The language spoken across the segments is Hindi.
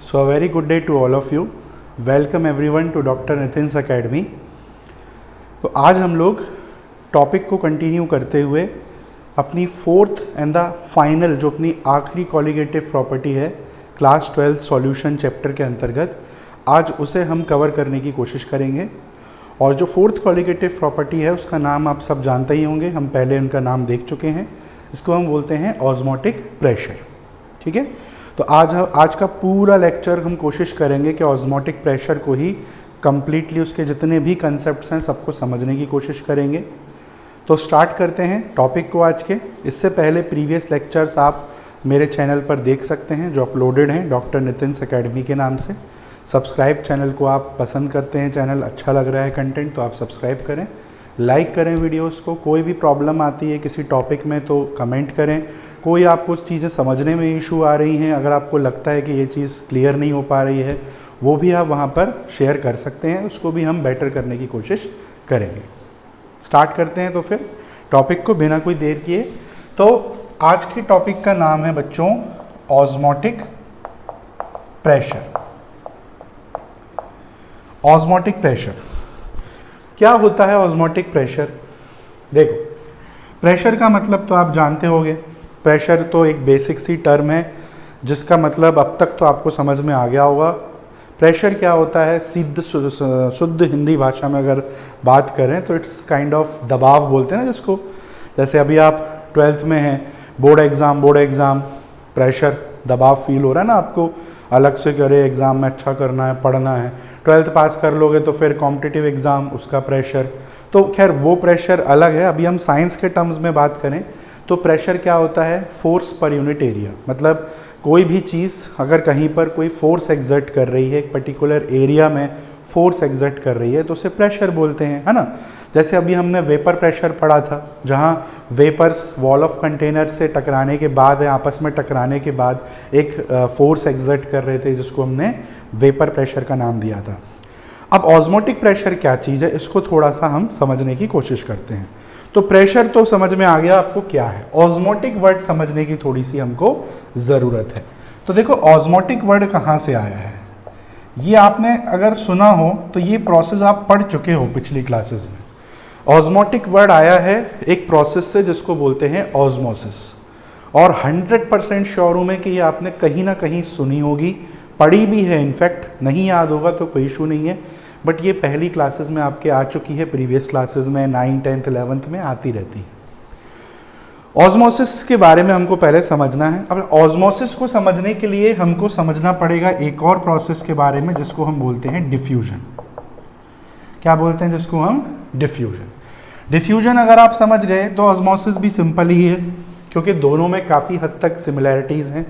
So a very good day to all of you. Welcome everyone to Dr. Nitin's Academy. तो आज हम लोग टॉपिक को कंटिन्यू करते हुए अपनी फोर्थ एंड द फाइनल जो अपनी आखिरी कॉलिगेटिव प्रॉपर्टी है क्लास 12 सॉल्यूशन चैप्टर के अंतर्गत आज उसे हम कवर करने की कोशिश करेंगे। और जो फोर्थ कॉलिगेटिव प्रॉपर्टी है उसका नाम आप सब जानते ही होंगे, हम पहले उनका नाम देख चुके हैं। इसको हम बोलते हैं ऑस्मोटिक प्रेशर। ठीक है, तो आज का पूरा लेक्चर हम कोशिश करेंगे कि ऑस्मोटिक प्रेशर को ही कंप्लीटली उसके जितने भी कंसेप्ट्स हैं सबको समझने की कोशिश करेंगे। तो स्टार्ट करते हैं टॉपिक को आज के। इससे पहले प्रीवियस लेक्चर्स आप मेरे चैनल पर देख सकते हैं जो अपलोडेड हैं डॉक्टर नितिन्स अकेडमी के नाम से। सब्सक्राइब चैनल को आप पसंद करते हैं, चैनल अच्छा लग रहा है कंटेंट, तो आप सब्सक्राइब करें, लाइक करें वीडियोस को। कोई भी प्रॉब्लम आती है किसी टॉपिक में तो कमेंट करें। कोई आपको चीज़ें समझने में इशू आ रही हैं, अगर आपको लगता है कि ये चीज़ क्लियर नहीं हो पा रही है वो भी आप वहाँ पर शेयर कर सकते हैं, उसको भी हम बेटर करने की कोशिश करेंगे। स्टार्ट करते हैं तो फिर टॉपिक को बिना कोई देर किए। तो आज के टॉपिक का नाम है बच्चों ऑस्मोटिक प्रेशर। ऑस्मोटिक प्रेशर क्या होता है? ऑस्मोटिक प्रेशर, देखो प्रेशर का मतलब तो आप जानते होंगे। प्रेशर तो एक बेसिक सी टर्म है जिसका मतलब अब तक तो आपको समझ में आ गया होगा। प्रेशर क्या होता है? शुद्ध हिंदी भाषा में अगर बात करें तो इट्स काइंड ऑफ दबाव बोलते हैं ना जिसको। जैसे अभी आप 12th में हैं, बोर्ड एग्ज़ाम, प्रेशर दबाव फील हो रहा है ना आपको, अलग से करे एग्ज़ाम में अच्छा करना है, पढ़ना है। 12th पास कर लोगे तो फिर कॉम्पिटिटिव एग्ज़ाम, उसका प्रेशर। तो खैर वो प्रेशर अलग है। अभी हम साइंस के टर्म्स में बात करें तो प्रेशर क्या होता है? Force per unit area. मतलब कोई भी चीज़ अगर कहीं पर कोई फोर्स एग्जर्ट कर रही है, एक पर्टिकुलर एरिया में फोर्स एग्जर्ट कर रही है तो उसे प्रेशर बोलते हैं, है ना। जैसे अभी हमने वेपर प्रेशर पढ़ा था, जहाँ वेपर्स वॉल ऑफ कंटेनर से टकराने के बाद या आपस में टकराने के बाद एक फोर्स एग्जर्ट कर रहे थे जिसको हमने वेपर प्रेशर का नाम दिया था। अब ऑस्मोटिक प्रेशर क्या चीज़ है इसको थोड़ा सा हम समझने की कोशिश करते हैं। तो प्रेशर तो समझ में आ गया आपको क्या है, ऑस्मोटिक वर्ड समझने की थोड़ी सी हमको ज़रूरत है। तो देखो ऑस्मोटिक वर्ड कहाँ से आया है, ये आपने अगर सुना हो तो ये प्रोसेस आप पढ़ चुके हो पिछली क्लासेस में। ऑस्मोटिक वर्ड आया है एक प्रोसेस से जिसको बोलते हैं ऑस्मोसिस, और 100% श्योर हूँ मैं कि ये आपने कहीं ना कहीं सुनी होगी, पढ़ी भी है। इनफैक्ट नहीं याद होगा तो कोई इशू नहीं है, बट ये पहली क्लासेस में आपके आ चुकी है, प्रीवियस क्लासेस में 9, 10th, 11th में आती रहती है। ऑस्मोसिस के बारे में हमको पहले समझना है। अब ऑस्मोसिस को समझने के लिए हमको समझना पड़ेगा एक और प्रोसेस के बारे में जिसको हम बोलते हैं डिफ्यूजन। क्या बोलते हैं जिसको हम? डिफ्यूजन। डिफ्यूजन अगर आप समझ गए तो ऑस्मोसिस भी सिंपल ही है, क्योंकि दोनों में काफ़ी हद तक सिमिलैरिटीज़ हैं,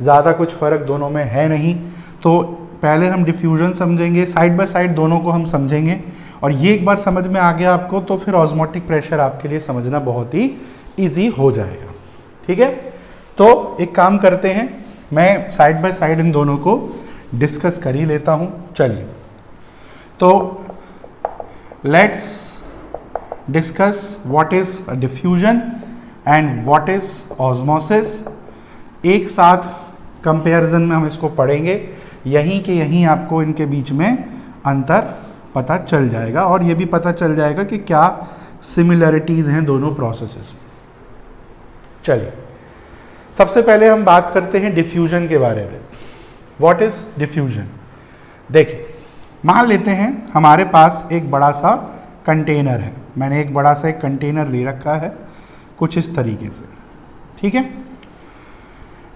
ज़्यादा कुछ फ़र्क दोनों में है नहीं। तो पहले हम डिफ्यूजन समझेंगे, साइड बाय साइड दोनों को हम समझेंगे, और ये एक बार समझ में आ गया आपको तो फिर ऑस्मोटिक प्रेशर आपके लिए समझना बहुत ही ईजी हो जाएगा। ठीक है, तो एक काम करते हैं, मैं साइड बाय साइड इन दोनों को डिस्कस कर ही लेता हूँ। चलिए, तो let's discuss what is diffusion and what is osmosis. एक साथ कंपैरिजन में हम इसको पढ़ेंगे, यहीं के यहीं आपको इनके बीच में अंतर पता चल जाएगा, और ये भी पता चल जाएगा कि क्या सिमिलैरिटीज़ हैं दोनों प्रोसेसेस। चलिए, सबसे पहले हम बात करते हैं डिफ्यूजन के बारे में। What is diffusion? देखिए, मान लेते हैं हमारे पास एक बड़ा सा कंटेनर है। मैंने एक बड़ा सा एक कंटेनर ले रखा है कुछ इस तरीके से। ठीक है,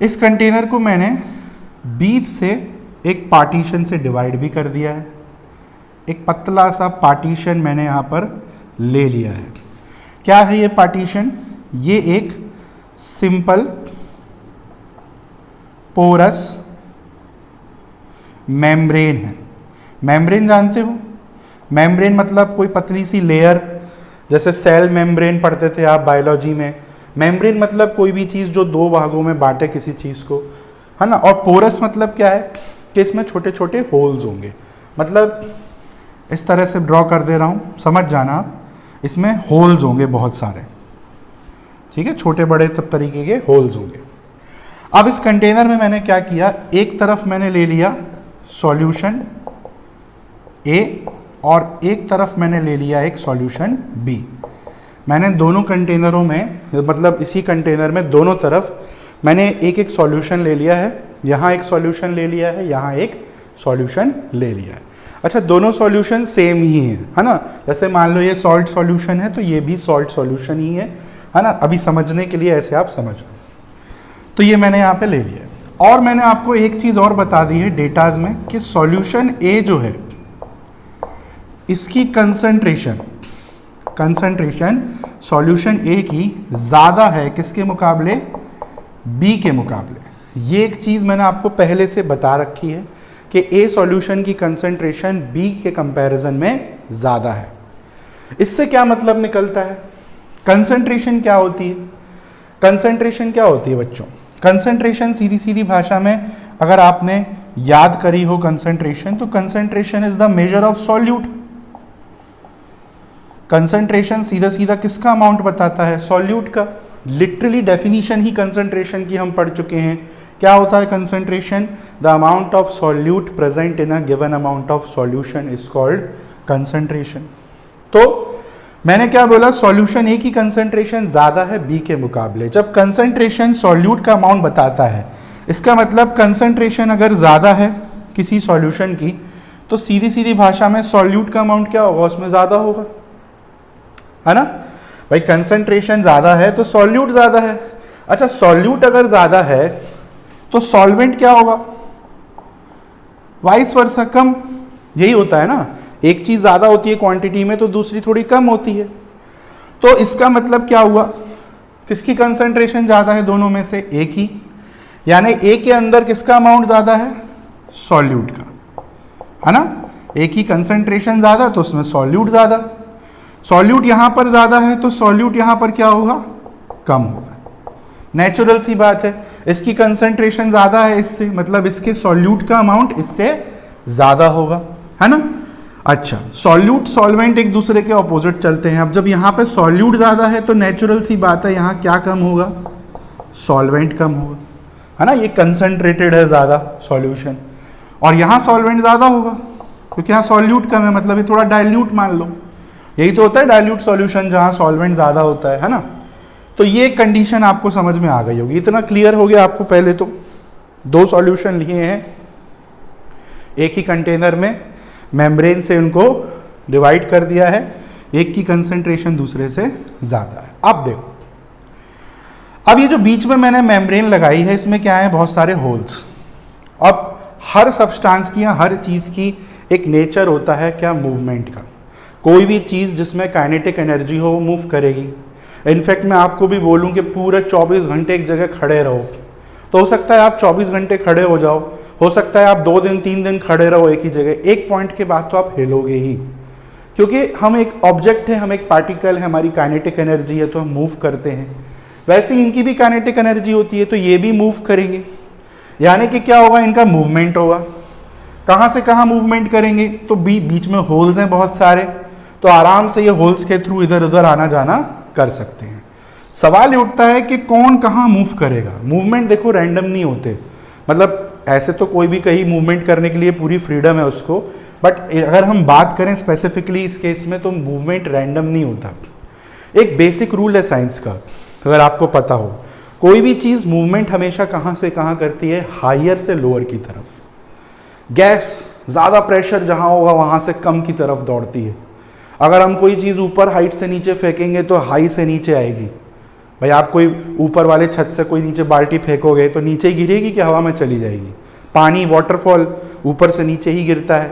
इस कंटेनर को मैंने बीच से एक पार्टीशन से डिवाइड भी कर दिया है। एक पतला सा पार्टीशन मैंने यहाँ पर ले लिया है। क्या है ये पार्टीशन? ये एक सिंपल पोरस मेम्ब्रेन है। मेम्ब्रेन जानते हो? मेम्ब्रेन मतलब कोई पतली सी लेयर, जैसे सेल मेम्ब्रेन पढ़ते थे आप बायोलॉजी में। मेम्ब्रेन मतलब कोई भी चीज़ जो दो भागों में बांटे किसी चीज़ को, है ना। और पोरस मतलब क्या है कि इसमें छोटे छोटे होल्स होंगे। मतलब इस तरह से ड्रॉ कर दे रहा हूँ, समझ जाना आप, इसमें होल्स होंगे बहुत सारे। ठीक है, छोटे बड़े सब तरीके के होल्स होंगे। अब इस कंटेनर में मैंने क्या किया, एक तरफ मैंने ले लिया सॉल्यूशन A और एक तरफ मैंने ले लिया एक सॉल्यूशन B। मैंने दोनों कंटेनरों में, मतलब इसी कंटेनर में दोनों तरफ मैंने एक एक सॉल्यूशन ले लिया है। यहाँ एक सॉल्यूशन ले लिया है, यहाँ एक सॉल्यूशन ले लिया है। अच्छा, दोनों सॉल्यूशन सेम ही है ना। जैसे मान लो ये सॉल्ट सॉल्यूशन है तो ये भी सॉल्ट सॉल्यूशन ही है ना। अभी समझने के लिए ऐसे आप समझ लो। तो ये मैंने यहाँ पे ले लिया। और मैंने आपको एक चीज़ और बता दी है डेटाज में कि सॉल्यूशन A जो है इसकी कंसंट्रेशन सॉल्यूशन A की ज़्यादा है किसके मुकाबले, B के मुकाबले। ये एक चीज़ मैंने आपको पहले से बता रखी है कि A सॉल्यूशन की कंसंट्रेशन B के कंपैरिजन में ज़्यादा है। इससे क्या मतलब निकलता है, कंसंट्रेशन क्या होती है, कंसंट्रेशन क्या होती है बच्चों, कंसंट्रेशन सीधी सीधी भाषा में अगर आपने याद करी हो कंसंट्रेशन, तो concentration is the measure of solute. Concentration सीधा सीधा किसका अमाउंट बताता है, सॉल्यूट का। लिटरली डेफिनेशन ही कंसंट्रेशन की हम पढ़ चुके हैं। क्या होता है concentration, the amount of solute present in a given amount of solution is called concentration. तो मैंने क्या बोला, सॉल्यूशन A की कंसंट्रेशन ज़्यादा है B के मुकाबले। जब कंसंट्रेशन सॉल्यूट का अमाउंट बताता है, इसका मतलब कंसंट्रेशन अगर ज़्यादा है किसी सॉल्यूशन की, तो सीधी सीधी भाषा में सॉल्यूट का अमाउंट क्या होगा, उसमें ज़्यादा होगा, है ना भाई। कंसंट्रेशन ज़्यादा है तो सॉल्यूट ज़्यादा है। अच्छा, सॉल्यूट अगर ज़्यादा है तो सॉल्वेंट क्या होगा, वाइस वर्सा, कम। यही होता है ना, एक चीज़ ज़्यादा होती है क्वांटिटी में तो दूसरी थोड़ी कम होती है। तो इसका मतलब क्या हुआ, किसकी कंसंट्रेशन ज़्यादा है दोनों में से, A की। यानी A के अंदर किसका अमाउंट ज़्यादा है, सॉल्यूट का, है ना। A की कंसंट्रेशन ज़्यादा तो उसमें सॉल्यूट ज़्यादा, सॉल्यूट यहाँ पर ज़्यादा है तो सॉल्यूट यहाँ पर क्या होगा, कम होगा। नेचुरल सी बात है, इसकी कंसंट्रेशन ज़्यादा है इससे, मतलब इसके सॉल्यूट का अमाउंट इससे ज़्यादा होगा, है ना। अच्छा, सॉल्यूट सॉल्वेंट एक दूसरे के ऑपोजिट चलते हैं। अब जब यहाँ पे सॉल्यूट ज़्यादा है तो नेचुरल सी बात है यहाँ क्या कम होगा, सॉल्वेंट कम होगा, है ना। ये कंसंट्रेटेड है ज़्यादा सॉल्यूशन, और यहाँ सॉल्वेंट ज़्यादा होगा क्योंकि यहाँ सॉल्यूट कम है, मतलब ये थोड़ा डाइल्यूट मान लो। यही तो होता है डाइल्यूट सॉल्यूशन, जहाँ सॉल्वेंट ज़्यादा होता है ना। तो ये कंडीशन आपको समझ में आ गई होगी। इतना क्लियर हो गया आपको। पहले तो दो सॉल्यूशन लिए हैं एक ही कंटेनर में, मेम्ब्रेन से उनको डिवाइड कर दिया है, एक की कंसंट्रेशन दूसरे से ज़्यादा है। अब देखो, अब ये जो बीच में मैंने मेम्ब्रेन लगाई है इसमें क्या है, बहुत सारे होल्स। अब हर सब्सटेंस की या हर चीज़ की एक नेचर होता है क्या, मूवमेंट का। कोई भी चीज़ जिसमें काइनेटिक एनर्जी हो वो मूव करेगी। इनफैक्ट मैं आपको भी बोलूं कि पूरे 24 घंटे एक जगह खड़े रहो तो हो सकता है आप 24 घंटे खड़े हो जाओ, हो सकता है आप 2 दिन 3 दिन खड़े रहो एक ही जगह, एक पॉइंट के बाद तो आप हिलोगे ही, क्योंकि हम एक ऑब्जेक्ट है, हम एक पार्टिकल है, हमारी काइनेटिक एनर्जी है तो हम मूव करते हैं। वैसे ही इनकी भी काइनेटिक एनर्जी होती है तो ये भी मूव करेंगे, यानी कि क्या होगा, इनका मूवमेंट होगा। कहाँ से कहाँ मूवमेंट करेंगे, तो बीच में होल्स हैं बहुत सारे, तो आराम से ये होल्स के थ्रू इधर उधर आना जाना कर सकते हैं। सवाल ये उठता है कि कौन कहाँ मूव करेगा। मूवमेंट देखो रैंडम नहीं होते, मतलब ऐसे तो कोई भी कहीं मूवमेंट करने के लिए पूरी फ्रीडम है उसको, बट अगर हम बात करें स्पेसिफिकली इस केस में तो मूवमेंट रैंडम नहीं होता। एक बेसिक रूल है साइंस का, अगर आपको पता हो, कोई भी चीज़ मूवमेंट हमेशा कहाँ से कहाँ करती है, हायर से लोअर की तरफ। गैस ज़्यादा प्रेशर जहाँ होगा वहाँ से कम की तरफ दौड़ती है। अगर हम कोई चीज़ ऊपर हाइट से नीचे फेंकेंगे तो हाई से नीचे आएगी। भाई आप कोई ऊपर वाले छत से कोई नीचे बाल्टी फेंकोगे तो नीचे ही गिरेगी कि हवा में चली जाएगी। पानी वाटरफॉल ऊपर से नीचे ही गिरता है।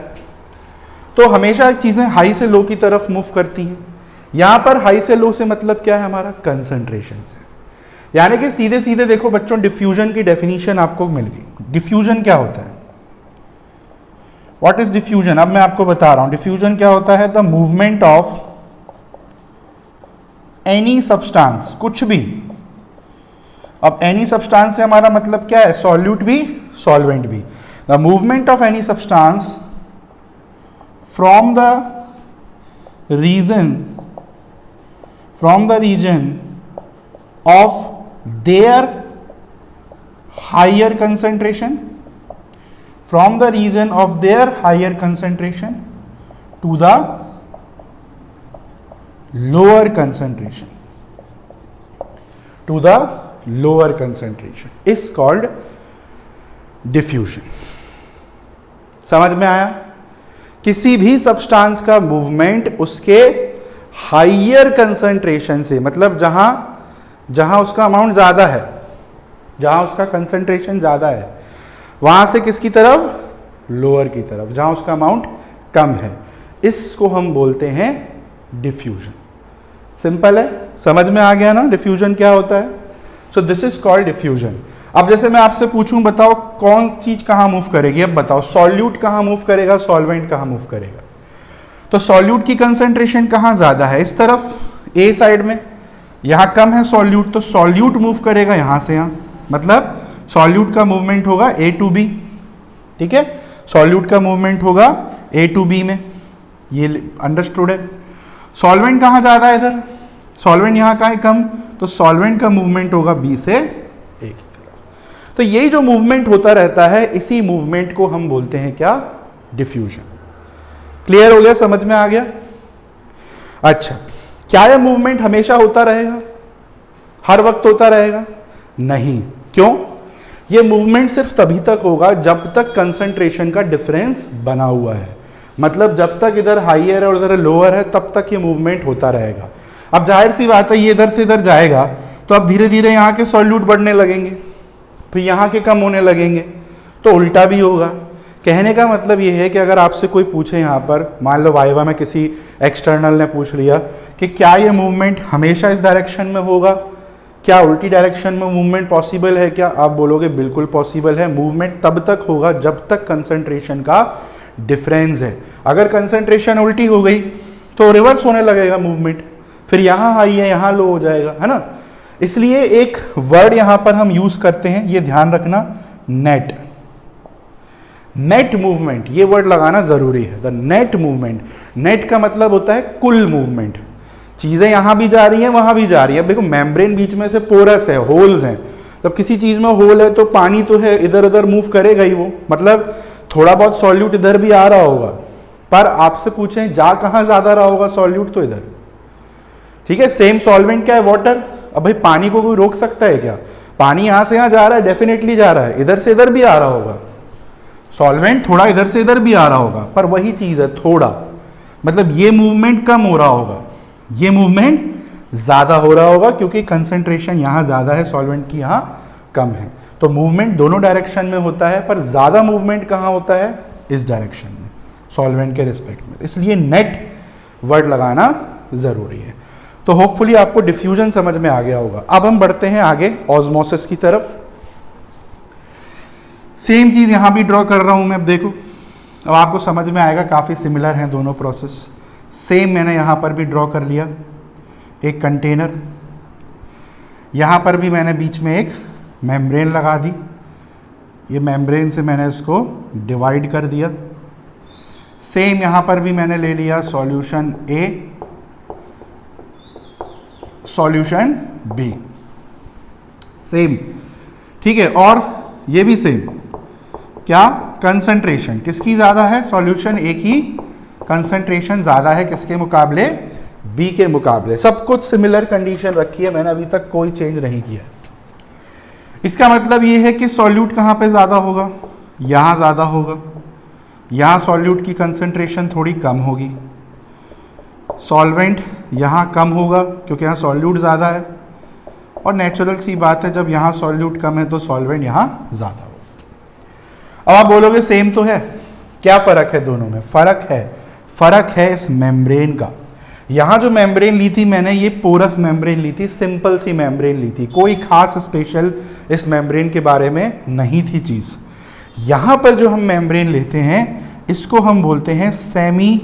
तो हमेशा चीज़ें हाई से लो की तरफ मूव करती हैं। यहाँ पर हाई से लो से मतलब क्या है, हमारा कंसंट्रेशन से। यानी कि सीधे सीधे देखो बच्चों, डिफ्यूजन की डेफिनेशन आपको मिल गई। डिफ्यूजन क्या होता है, व्हाट इज डिफ्यूजन, अब मैं आपको बता रहा हूं। डिफ्यूजन क्या होता है, the movement of any substance, कुछ भी। अब एनी सब्सटेंस से हमारा मतलब क्या है, सॉल्यूट भी सॉल्वेंट भी। The movement of any substance from the region of their higher concentration, from the region of their higher concentration to the lower concentration, to the lower concentration is called diffusion. समझ में आया? किसी भी सब्सटेंस का मूवमेंट उसके हायर कंसंट्रेशन से, मतलब जहां उसका अमाउंट ज्यादा है, जहां उसका कंसंट्रेशन ज्यादा है, वहां से किसकी तरफ? लोअर की तरफ, जहां उसका अमाउंट कम है, इसको हम बोलते हैं डिफ्यूजन। सिंपल है, समझ में आ गया ना डिफ्यूजन क्या होता है? So this is called diffusion. अब जैसे मैं आपसे पूछूं, बताओ कौन चीज कहां मूव करेगी? अब बताओ सॉल्यूट कहां मूव करेगा, सॉल्वेंट कहां मूव करेगा? तो सॉल्यूट की कंसंट्रेशन कहां ज्यादा है? इस तरफ, ए साइड में। यहां कम है सॉल्यूट, तो सॉल्यूट मूव करेगा यहां से यहां, मतलब सॉल्यूट का मूवमेंट होगा ए टू बी। ठीक है, सॉल्यूट का मूवमेंट होगा ए टू बी में, ये अंडरस्टूड है। सॉल्वेंट कहां ज्यादा है? इधर सॉल्वेंट यहां का है कम, तो सॉल्वेंट का मूवमेंट होगा बी से ए की तरफ। तो ये जो मूवमेंट होता रहता है, इसी मूवमेंट को हम बोलते हैं क्या? डिफ्यूजन। क्लियर हो गया? समझ में आ गया? अच्छा, क्या यह मूवमेंट हमेशा होता रहेगा, हर वक्त होता रहेगा? नहीं। क्यों? यह मूवमेंट सिर्फ तभी तक होगा जब तक कंसंट्रेशन का डिफरेंस बना हुआ है, मतलब जब तक इधर हाईयर है और इधर लोअर है, तब तक ये मूवमेंट होता रहेगा। अब जाहिर सी बात है, ये इधर से इधर जाएगा तो अब धीरे धीरे यहाँ के सॉल्यूट बढ़ने लगेंगे, फिर यहाँ के कम होने लगेंगे, तो उल्टा भी होगा। कहने का मतलब ये है कि अगर आपसे कोई पूछे यहाँ पर, मान लो वाइवा में किसी एक्सटर्नल ने पूछ लिया कि क्या ये मूवमेंट हमेशा इस डायरेक्शन में होगा, क्या उल्टी डायरेक्शन में मूवमेंट पॉसिबल है क्या? आप बोलोगे बिल्कुल पॉसिबल है। मूवमेंट तब तक होगा जब तक कंसंट्रेशन का डिफरेंस है। अगर कंसंट्रेशन उल्टी हो गई तो रिवर्स होने लगेगा मूवमेंट, फिर यहाँ हाई है यहाँ लो हो जाएगा, है ना? इसलिए एक वर्ड यहां पर हम यूज करते हैं, ये ध्यान रखना, नेट। नेट मूवमेंट, ये वर्ड लगाना जरूरी है, द नेट मूवमेंट। नेट का मतलब होता है कुल मूवमेंट, चीजें यहां भी जा रही हैं वहां भी जा रही है। देखो मेम्ब्रेन बीच में से पोरस है, होल्स हैं, जब किसी चीज में होल है तो पानी तो है, इधर उधर मूव करेगा ही वो, मतलब थोड़ा बहुत सॉल्यूट इधर भी आ रहा होगा, पर आपसे पूछें जा कहां ज्यादा रहा होगा सॉल्यूट? तो इधर। ठीक है, सेम सॉल्वेंट क्या है? वाटर। अब भाई पानी को कोई रोक सकता है क्या? पानी यहां से यहां जा रहा है, डेफिनेटली जा रहा है, इधर से इधर भी आ रहा होगा। सॉल्वेंट थोड़ा इधर से इधर भी आ रहा होगा, पर वही चीज है थोड़ा, मतलब ये मूवमेंट कम हो रहा होगा, ये मूवमेंट ज्यादा हो रहा होगा, क्योंकि कंसंट्रेशन यहां ज्यादा है, सॉल्वेंट की यहां कम है। तो मूवमेंट दोनों डायरेक्शन में होता है, पर ज्यादा मूवमेंट कहां होता है? इस डायरेक्शन में, सॉल्वेंट के रिस्पेक्ट में। इसलिए नेट वर्ड लगाना जरूरी है। तो होपफुली आपको डिफ्यूजन समझ में आ गया होगा। अब हम बढ़ते हैं आगे ऑस्मोसिस की तरफ। सेम चीज यहां भी ड्रॉ कर रहा हूं मैं, अब देखो, अब आपको समझ में आएगा, काफी सिमिलर हैं दोनों प्रोसेस। सेम मैंने यहां पर भी ड्रॉ कर लिया, एक कंटेनर, यहां पर भी मैंने बीच में एक मेम्ब्रेन लगा दी, ये मेम्ब्रेन से मैंने इसको डिवाइड कर दिया। सेम यहां पर भी मैंने ले लिया सॉल्यूशन ए, सॉल्यूशन बी, सेम। ठीक है, और ये भी सेम। क्या? कंसंट्रेशन किसकी ज्यादा है? सॉल्यूशन ए की कंसंट्रेशन ज्यादा है किसके मुकाबले? बी के मुकाबले। सब कुछ सिमिलर कंडीशन रखी है मैंने, अभी तक कोई चेंज नहीं किया। इसका मतलब ये है कि सॉल्यूट कहां पे ज्यादा होगा? यहां ज्यादा होगा। यहां सॉल्यूट की कंसंट्रेशन थोड़ी कम होगी, सॉल्वेंट यहाँ कम होगा क्योंकि यहाँ सॉल्यूट ज़्यादा है, और नेचुरल सी बात है जब यहाँ सॉल्यूट कम है तो सॉल्वेंट यहाँ ज़्यादा होगा। अब आप बोलोगे सेम तो है, क्या फ़र्क है दोनों में? फ़र्क है इस मेम्ब्रेन का। यहाँ जो मेम्ब्रेन ली थी मैंने, ये पोरस मेम्ब्रेन ली थी, सिंपल सी मेम्ब्रेन ली थी, कोई खास स्पेशल इस मेम्ब्रेन के बारे में नहीं थी चीज़। यहाँ पर जो हम मेम्ब्रेन लेते हैं इसको हम बोलते हैं सेमी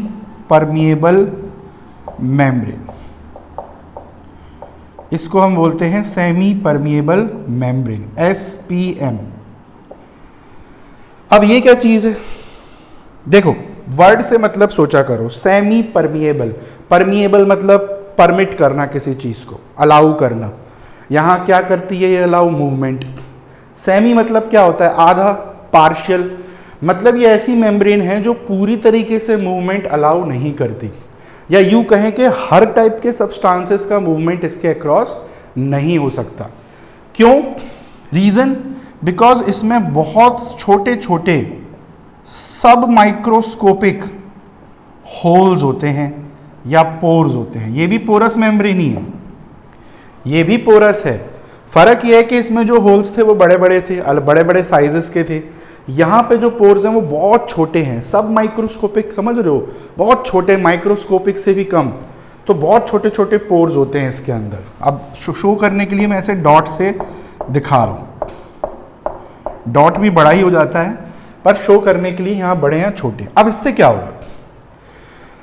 परमिएबल मेम्ब्रेन, इसको हम बोलते हैं सेमी परमिएबल मेम्ब्रेन, SPM। अब ये क्या चीज है? देखो वर्ड से मतलब सोचा करो, सेमी परमिएबल। परमिएबल मतलब परमिट करना किसी चीज को, अलाउ करना। यहां क्या करती है ये? Allow movement. सेमी मतलब क्या होता है? आधा, पार्शियल, मतलब ये ऐसी मेम्ब्रेन है जो पूरी तरीके से मूवमेंट अलाउ नहीं करती, या यूं कहें कि हर टाइप के सब्सटेंसेस का मूवमेंट इसके अक्रॉस नहीं हो सकता। क्यों? रीजन, बिकॉज इसमें बहुत छोटे छोटे सब माइक्रोस्कोपिक होल्स होते हैं या पोर्स होते हैं। ये भी पोरस मेम्ब्रेन ही है, ये भी पोरस है। फर्क ये है कि इसमें जो होल्स थे वो बड़े बड़े थे, बड़े बड़े साइजेस के थे। यहाँ पे जो पोर्स हैं वो बहुत छोटे हैं, सब माइक्रोस्कोपिक, समझ रहे हो, बहुत छोटे, माइक्रोस्कोपिक से भी कम, तो बहुत छोटे छोटे पोर्स होते हैं इसके अंदर। अब शो करने के लिए मैं ऐसे डॉट से दिखा रहा हूँ, डॉट भी बड़ा ही हो जाता है, पर शो करने के लिए यहाँ बड़े हैं छोटे। अब इससे क्या होगा?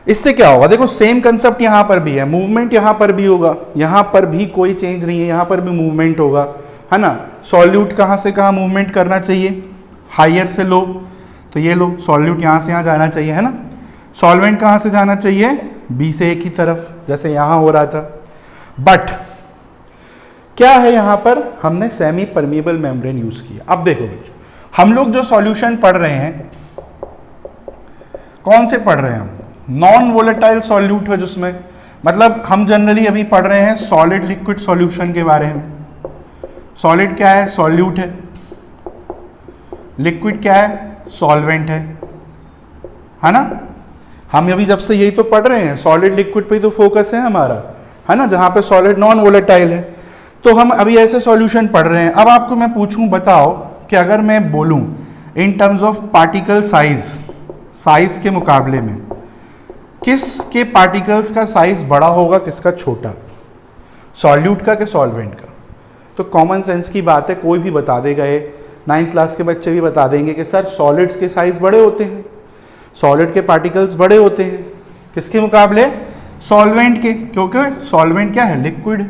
इससे क्या होगा? देखो सेम कंसेप्ट यहाँ पर भी है, मूवमेंट यहाँ पर भी होगा, यहाँ पर भी कोई चेंज नहीं है, यहाँ पर भी मूवमेंट होगा, है ना। सॉल्यूट कहाँ से कहाँ मूवमेंट करना चाहिए? हायर से लो, तो ये लो सॉल्यूट यहाँ से यहाँ जाना चाहिए, है ना। सॉल्वेंट कहाँ से जाना चाहिए? बी से ए की तरफ, जैसे यहाँ हो रहा था। बट क्या है यहाँ पर? हमने सेमी परमिएबल मेम्ब्रेन यूज किया। अब देखो बच्चों, हम लोग जो सॉल्यूशन पढ़ रहे हैं, कौन से पढ़ रहे हैं हम? नॉन वोलेटाइल सॉल्यूट है, जिसमें मतलब हम जनरली अभी पढ़ रहे हैं सॉलिड लिक्विड सॉल्यूशन के बारे में। सॉलिड क्या है? सॉल्यूट है। लिक्विड क्या है? सॉल्वेंट है ना। हम अभी जब से यही तो पढ़ रहे हैं, सॉलिड लिक्विड पे तो फोकस है हमारा, है ना, जहां पे सॉलिड नॉन वोलेटाइल है। तो हम अभी ऐसे सॉल्यूशन पढ़ रहे हैं। अब आपको मैं पूछूं, बताओ कि अगर मैं बोलूं इन टर्म्स ऑफ पार्टिकल साइज के मुकाबले में किसके पार्टिकल्स का साइज बड़ा होगा, किसका छोटा? सॉल्यूट का कि सॉल्वेंट का? तो कॉमन सेंस की बात है, कोई भी बता देगा, ये 9th क्लास के बच्चे भी बता देंगे कि सर सॉलिड्स के साइज बड़े होते हैं, सॉलिड के पार्टिकल्स बड़े होते हैं, किसके मुकाबले? सॉल्वेंट के, क्योंकि सॉल्वेंट क्या है? लिक्विड।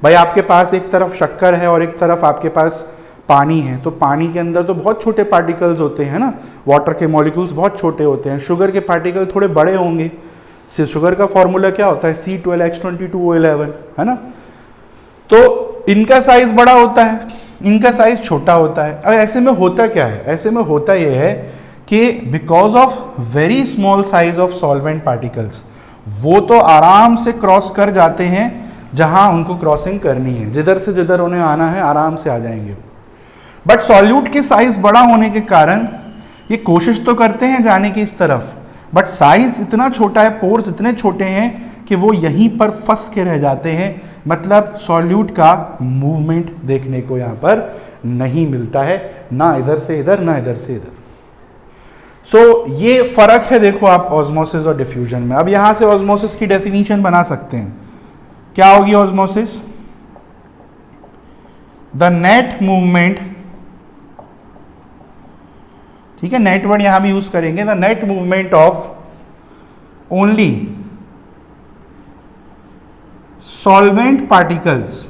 भाई आपके पास एक तरफ शक्कर है और एक तरफ आपके पास पानी है, तो पानी के अंदर तो बहुत छोटे पार्टिकल्स होते हैं ना, वाटर के मॉलिक्यूल्स बहुत छोटे होते हैं, शुगर के पार्टिकल थोड़े बड़े होंगे। शुगर का फॉर्मूला क्या होता है? C12H22O11, है ना। तो इनका साइज बड़ा होता है, इनका साइज छोटा होता है। अब ऐसे में होता क्या है? ऐसे में होता यह है कि because of very small size of solvent particles, वो तो आराम से क्रॉस कर जाते हैं जहां उनको क्रॉसिंग करनी है, जिधर से जिधर उन्हें आना है आराम से आ जाएंगे। बट सॉल्यूट के साइज बड़ा होने के कारण ये कोशिश तो करते हैं जाने की इस तरफ, बट साइज इतना छोटा है, पोर्स इतने छोटे हैं कि वो यहीं पर फंस के रह जाते हैं। मतलब सॉल्यूट का मूवमेंट देखने को यहाँ पर नहीं मिलता है, ना इधर से इधर ना इधर से इधर। सो ये फर्क है, देखो आप ऑस्मोसिस और डिफ्यूजन में। अब यहाँ से ऑस्मोसिस की डेफिनेशन बना सकते हैं। क्या होगी ऑस्मोसिस? द नेट मूवमेंट, ठीक है, नेट वर्ड यहां भी यूज करेंगे, the net movement of only solvent particles.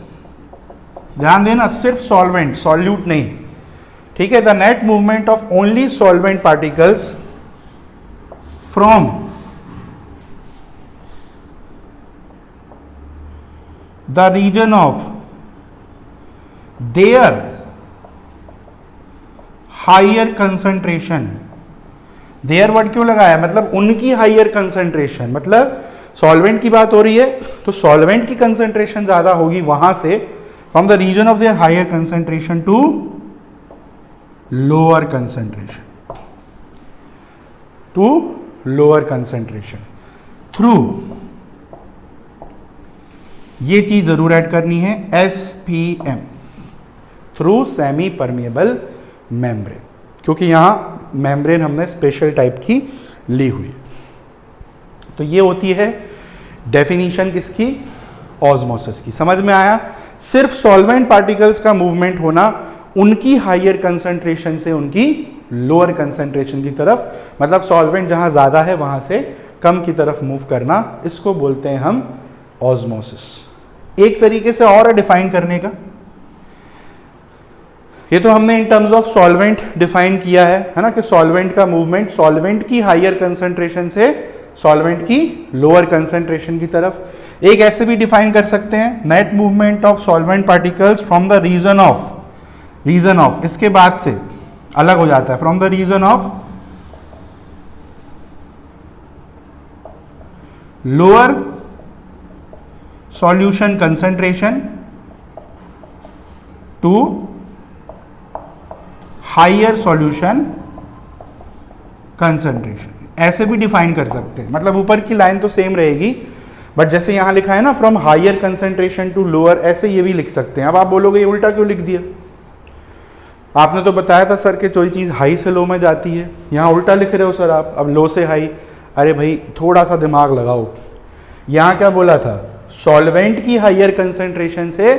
ध्यान देना, सिर्फ सॉल्वेंट, सॉल्यूट नहीं, ठीक है। The net movement of only solvent particles from the region of their higher concentration. Their word क्यों लगाया? मतलब उनकी हायर कंसंट्रेशन, मतलब सॉल्वेंट की बात हो रही है तो सॉल्वेंट की कंसंट्रेशन ज्यादा होगी, वहां से from the region of their higher concentration to lower concentration, to lower concentration through, ये चीज जरूर ऐड करनी है, SPM, through semi permeable membrane, क्योंकि यहां मेम्ब्रेन हमने स्पेशल टाइप की ली हुई है। तो ये होती है डेफिनीशन किसकी? ऑस्मोसिस की। समझ में आया? सिर्फ सॉल्वेंट पार्टिकल्स का मूवमेंट होना उनकी हायर कंसंट्रेशन से उनकी लोअर कंसंट्रेशन की तरफ, मतलब सॉल्वेंट जहां ज्यादा है वहां से कम की तरफ मूव करना, इसको बोलते हैं हम ऑस्मोसिस। एक तरीके से और डिफाइन करने का, ये तो हमने in terms of solvent define किया है ना, कि सॉल्वेंट का मूवमेंट सॉल्वेंट की हायर कंसंट्रेशन से सॉल्वेंट की लोअर कंसंट्रेशन की तरफ। एक ऐसे भी डिफाइन कर सकते हैं, net movement of solvent particles from the region of region of, इसके बाद से अलग हो जाता है, from the region of lower solution concentration to higher solution concentration, ऐसे भी डिफाइन कर सकते हैं। मतलब ऊपर की लाइन तो सेम रहेगी, बट जैसे यहां लिखा है ना from higher concentration to lower, ऐसे ये भी लिख सकते हैं। अब आप बोलोगे ये उल्टा क्यों लिख दिया, आपने तो बताया था सर कि कोई चीज़ हाई से लो में जाती है, यहाँ उल्टा लिख रहे हो सर आप, अब लो से हाई। अरे भाई थोड़ा सा दिमाग लगाओ, यहाँ क्या बोला था, सॉल्वेंट की हायर कंसंट्रेशन से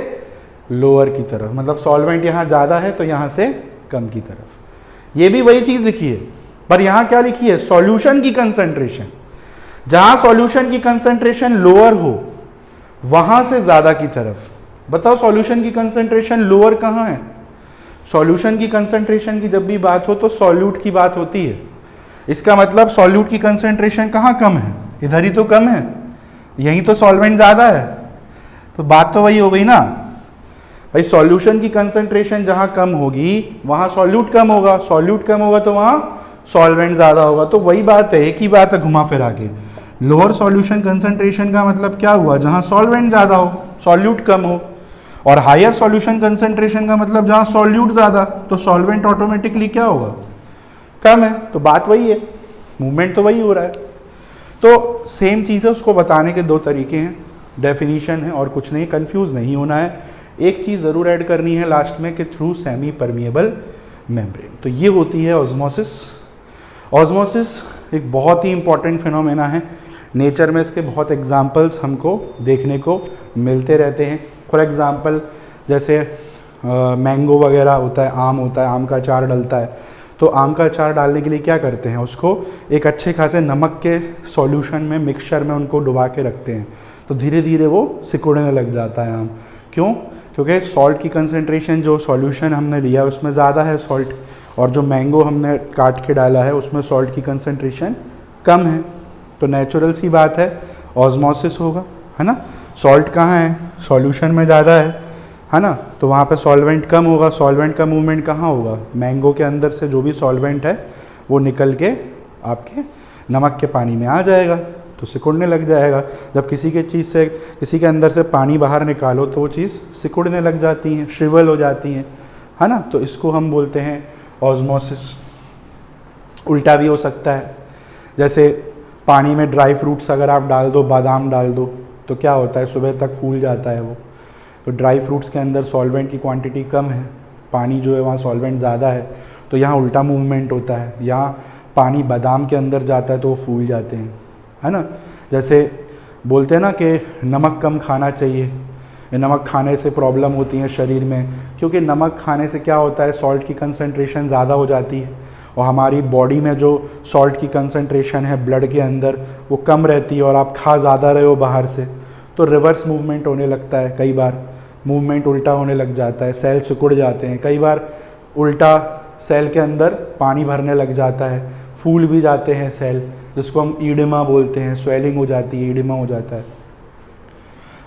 लोअर की तरफ, मतलब सॉल्वेंट यहाँ ज़्यादा है तो यहाँ से कम की तरफ। ये भी वही चीज़ लिखी है, पर यहाँ क्या लिखी है, सॉल्यूशन की कंसंट्रेशन, जहाँ सॉल्यूशन की कंसंट्रेशन लोअर हो वहाँ से ज़्यादा की तरफ। बताओ सॉल्यूशन की कंसंट्रेशन लोअर कहाँ है, सॉल्यूशन की कंसंट्रेशन की जब भी बात हो तो सॉल्यूट की बात होती है। इसका मतलब सॉल्यूट की कंसंट्रेशन कहाँ कम है, इधर ही तो कम है, यहीं तो सॉल्वेंट ज़्यादा है, तो बात तो वही हो गई ना भाई। सॉल्यूशन की कंसंट्रेशन जहाँ कम होगी वहाँ सॉल्यूट कम होगा, सॉल्यूट कम होगा तो वहाँ सॉल्वेंट ज़्यादा होगा, तो वही बात है, एक ही बात है घुमा फिरा के। लोअर सॉल्यूशन कंसंट्रेशन का मतलब क्या हुआ, जहाँ सॉल्वेंट ज़्यादा हो, सॉल्यूट कम हो, और हायर सॉल्यूशन कंसंट्रेशन का मतलब जहाँ सॉल्यूट ज़्यादा तो सॉल्वेंट ऑटोमेटिकली क्या होगा, कम है। तो बात वही है, मूवमेंट तो वही हो रहा है। तो सेम चीज़ है, उसको बताने के दो तरीके हैं, डेफिनीशन है और कुछ नहीं, कंफ्यूज नहीं होना है। एक चीज़ ज़रूर ऐड करनी है लास्ट में कि थ्रू सेमी परमिएबल मेम्ब्रेन, तो ये होती है ऑस्मोसिस। ऑस्मोसिस एक बहुत ही इंपॉर्टेंट फिनोमेना है, नेचर में इसके बहुत एग्जाम्पल्स हमको देखने को मिलते रहते हैं। फॉर एग्ज़ाम्पल जैसे मैंगो वगैरह होता है, आम होता है, आम का अचार डलता है, तो आम का अचार डालने के लिए क्या करते हैं, उसको एक अच्छे खासे नमक के सॉल्यूशन में, मिक्सचर में उनको डुबा के रखते हैं, तो धीरे धीरे वो सिकुड़ने लग जाता है आम। क्यों, क्योंकि सॉल्ट की कंसंट्रेशन जो सॉल्यूशन हमने लिया उसमें ज़्यादा है सॉल्ट, और जो मैंगो हमने काट के डाला है उसमें सॉल्ट की कंसंट्रेशन कम है, तो नेचुरल सी बात है ऑस्मोसिस होगा, है ना। सॉल्ट कहाँ है, सॉल्यूशन में ज़्यादा है ना, तो वहाँ पे सॉल्वेंट कम होगा, सॉल्वेंट का मूवमेंट कहाँ होगा, मैंगो के अंदर से जो भी सॉल्वेंट है वो निकल के आपके नमक के पानी में आ जाएगा, तो सिकुड़ने लग जाएगा। जब किसी के चीज़ से, किसी के अंदर से पानी बाहर निकालो तो वो चीज़ सिकुड़ने लग जाती हैं, श्रिवल हो जाती हैं, है ना, तो इसको हम बोलते हैं ऑस्मोसिस। उल्टा भी हो सकता है, जैसे पानी में ड्राई फ्रूट्स अगर आप डाल दो, बादाम डाल दो, तो क्या होता है, सुबह तक फूल जाता है वो, तो ड्राई फ्रूट्स के अंदर सॉल्वेंट की क्वांटिटी कम है, पानी जो है वहाँ सॉल्वेंट ज़्यादा है, तो यहाँ उल्टा मूवमेंट होता है, यहाँ पानी बादाम के अंदर जाता है तो वो फूल जाते हैं, है ना। जैसे बोलते हैं ना कि नमक कम खाना चाहिए, नमक खाने से प्रॉब्लम होती है शरीर में, क्योंकि नमक खाने से क्या होता है, सॉल्ट की कंसंट्रेशन ज़्यादा हो जाती है, और हमारी बॉडी में जो सॉल्ट की कंसंट्रेशन है ब्लड के अंदर वो कम रहती है, और आप खा ज़्यादा रहे हो बाहर से, तो रिवर्स मूवमेंट होने लगता है, कई बार मूवमेंट उल्टा होने लग जाता है, सेल सिकुड़ जाते हैं, कई बार उल्टा सेल के अंदर पानी भरने लग जाता है, फूल भी जाते हैं सेल, जिसको हम ईडिमा बोलते हैं, स्वेलिंग हो जाती है, ईडिमा हो जाता है।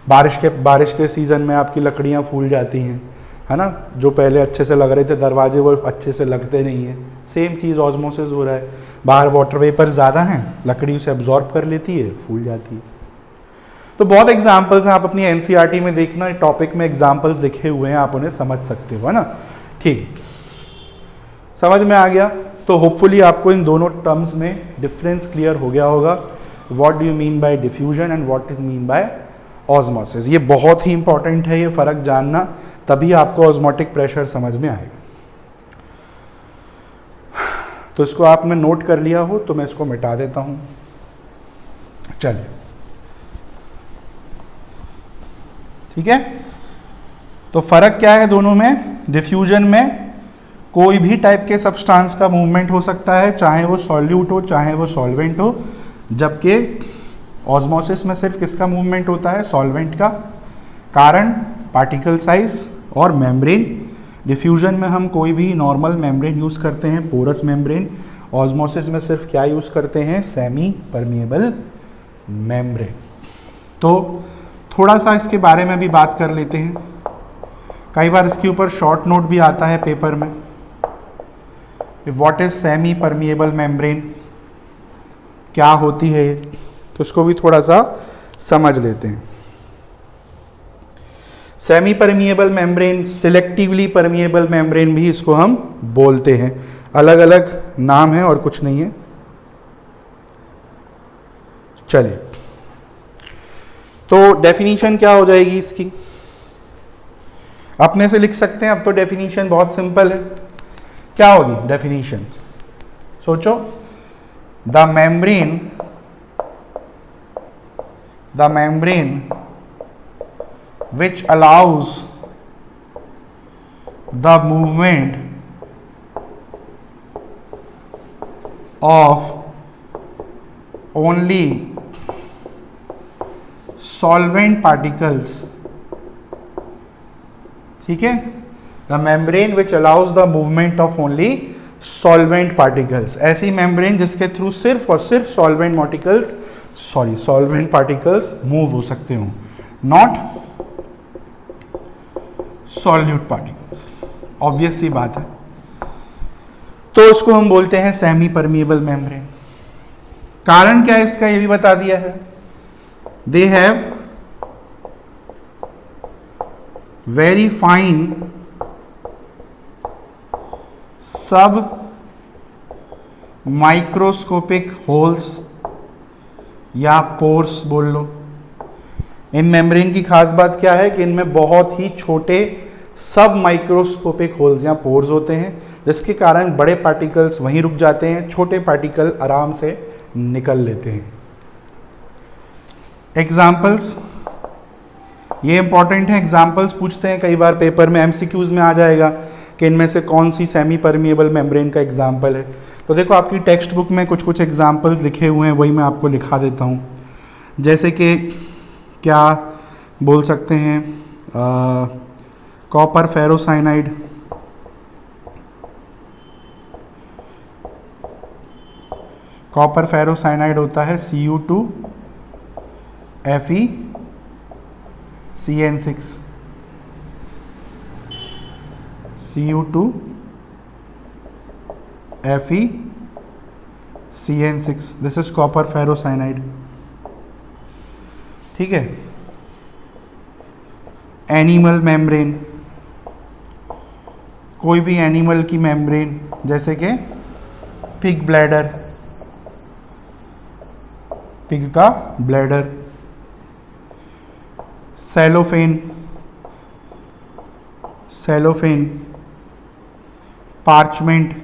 बारिश के सीज़न में आपकी लकड़ियाँ फूल जाती हैं, है ना, जो पहले अच्छे से लग रहे थे दरवाजे वो अच्छे से लगते नहीं हैं। सेम चीज़ ऑस्मोसिस हो रहा है, बाहर वाटर वेपर ज़्यादा हैं, लकड़ी उसे एब्जॉर्ब कर लेती है, फूल जाती है। तो बहुत एग्जाम्पल्स हैं, आप अपनी एनसीईआरटी में देखना, टॉपिक में एग्जाम्पल्स लिखे हुए हैं, आप उन्हें समझ सकते हो, है ना। ठीक, समझ में आ गया। तो होपफुली आपको इन दोनों टर्म्स में डिफरेंस क्लियर हो गया होगा, what do you mean by diffusion and what is mean by osmosis. ये बहुत ही इंपॉर्टेंट है, ये फ़र्क जानना, तभी आपको ऑस्मोटिक प्रेशर समझ में आएगा। तो इसको आपने नोट कर लिया हो तो मैं इसको मिटा देता हूँ। चलिए, ठीक है। तो फ़र्क क्या है दोनों में, डिफ्यूजन में कोई भी टाइप के सब्सटेंस का मूवमेंट हो सकता है, चाहे वो सॉल्यूट हो चाहे वो सॉल्वेंट हो, जबकि ऑस्मोसिस में सिर्फ किसका मूवमेंट होता है, सॉल्वेंट का। कारण पार्टिकल साइज और मेम्ब्रेन। डिफ्यूजन में हम कोई भी नॉर्मल मेम्ब्रेन यूज़ करते हैं, पोरस मेम्ब्रेन। ऑस्मोसिस में सिर्फ क्या यूज़ करते हैं, सेमी परमिएबल मेम्ब्रेन। तो थोड़ा सा इसके बारे में भी बात कर लेते हैं। कई बार इसके ऊपर शॉर्ट नोट भी आता है पेपर में, what is semi permeable membrane, क्या होती है, तो इसको भी थोड़ा सा समझ लेते हैं। Semi permeable membrane, selectively permeable membrane भी इसको हम बोलते हैं, अलग अलग नाम है और कुछ नहीं है। चलिए, तो डेफिनीशन क्या हो जाएगी इसकी, अपने से लिख सकते हैं। अब तो डेफिनीशन बहुत सिंपल है, क्या होगी डेफिनीशन, सोचो। The membrane which allows the movement of only solvent particles, ठीक है, the membrane which allows the movement of only solvent particles, ऐसी मेम्ब्रेन जिसके थ्रू सिर्फ और सिर्फ सॉल्वेंट पार्टिकल्स मूव हो सकते हो, नॉट सॉल्यूट पार्टिकल्स। ऑब्वियस सी बात है, तो इसको हम बोलते हैं सेमी परमिएबल मेम्ब्रेन। कारण क्या है इसका, ये भी बता दिया है। दे हैव वेरी फाइन सब माइक्रोस्कोपिक होल्स या पोर्स बोल लो। इन मेम्ब्रेन की खास बात क्या है कि इनमें बहुत ही छोटे सब माइक्रोस्कोपिक होल्स या पोर्स होते हैं, जिसके कारण बड़े पार्टिकल्स वहीं रुक जाते हैं, छोटे पार्टिकल आराम से निकल लेते हैं। एग्जाम्पल्स, ये इंपॉर्टेंट है, एग्जाम्पल्स पूछते हैं कई बार पेपर में, एमसीक्यूज में आ जाएगा कि इनमें से कौन सी सेमी परमिएबल मेम्ब्रेन का एग्जाम्पल है। तो देखो आपकी टेक्स्ट बुक में कुछ कुछ एग्जाम्पल्स लिखे हुए हैं, वही मैं आपको लिखा देता हूँ। जैसे कि क्या बोल सकते हैं, कॉपर फेरोसाइनाइड, कॉपर फेरोसाइनाइड होता है Cu2FeCN6, Cu2FeCN6, this is copper ferrocyanide, ठीक है। एनिमल मेम्ब्रेन, कोई भी एनिमल की मेम्ब्रेन, जैसे कि पिग ब्लैडर, पिग का ब्लैडर। सेलोफेन, पार्चमेंट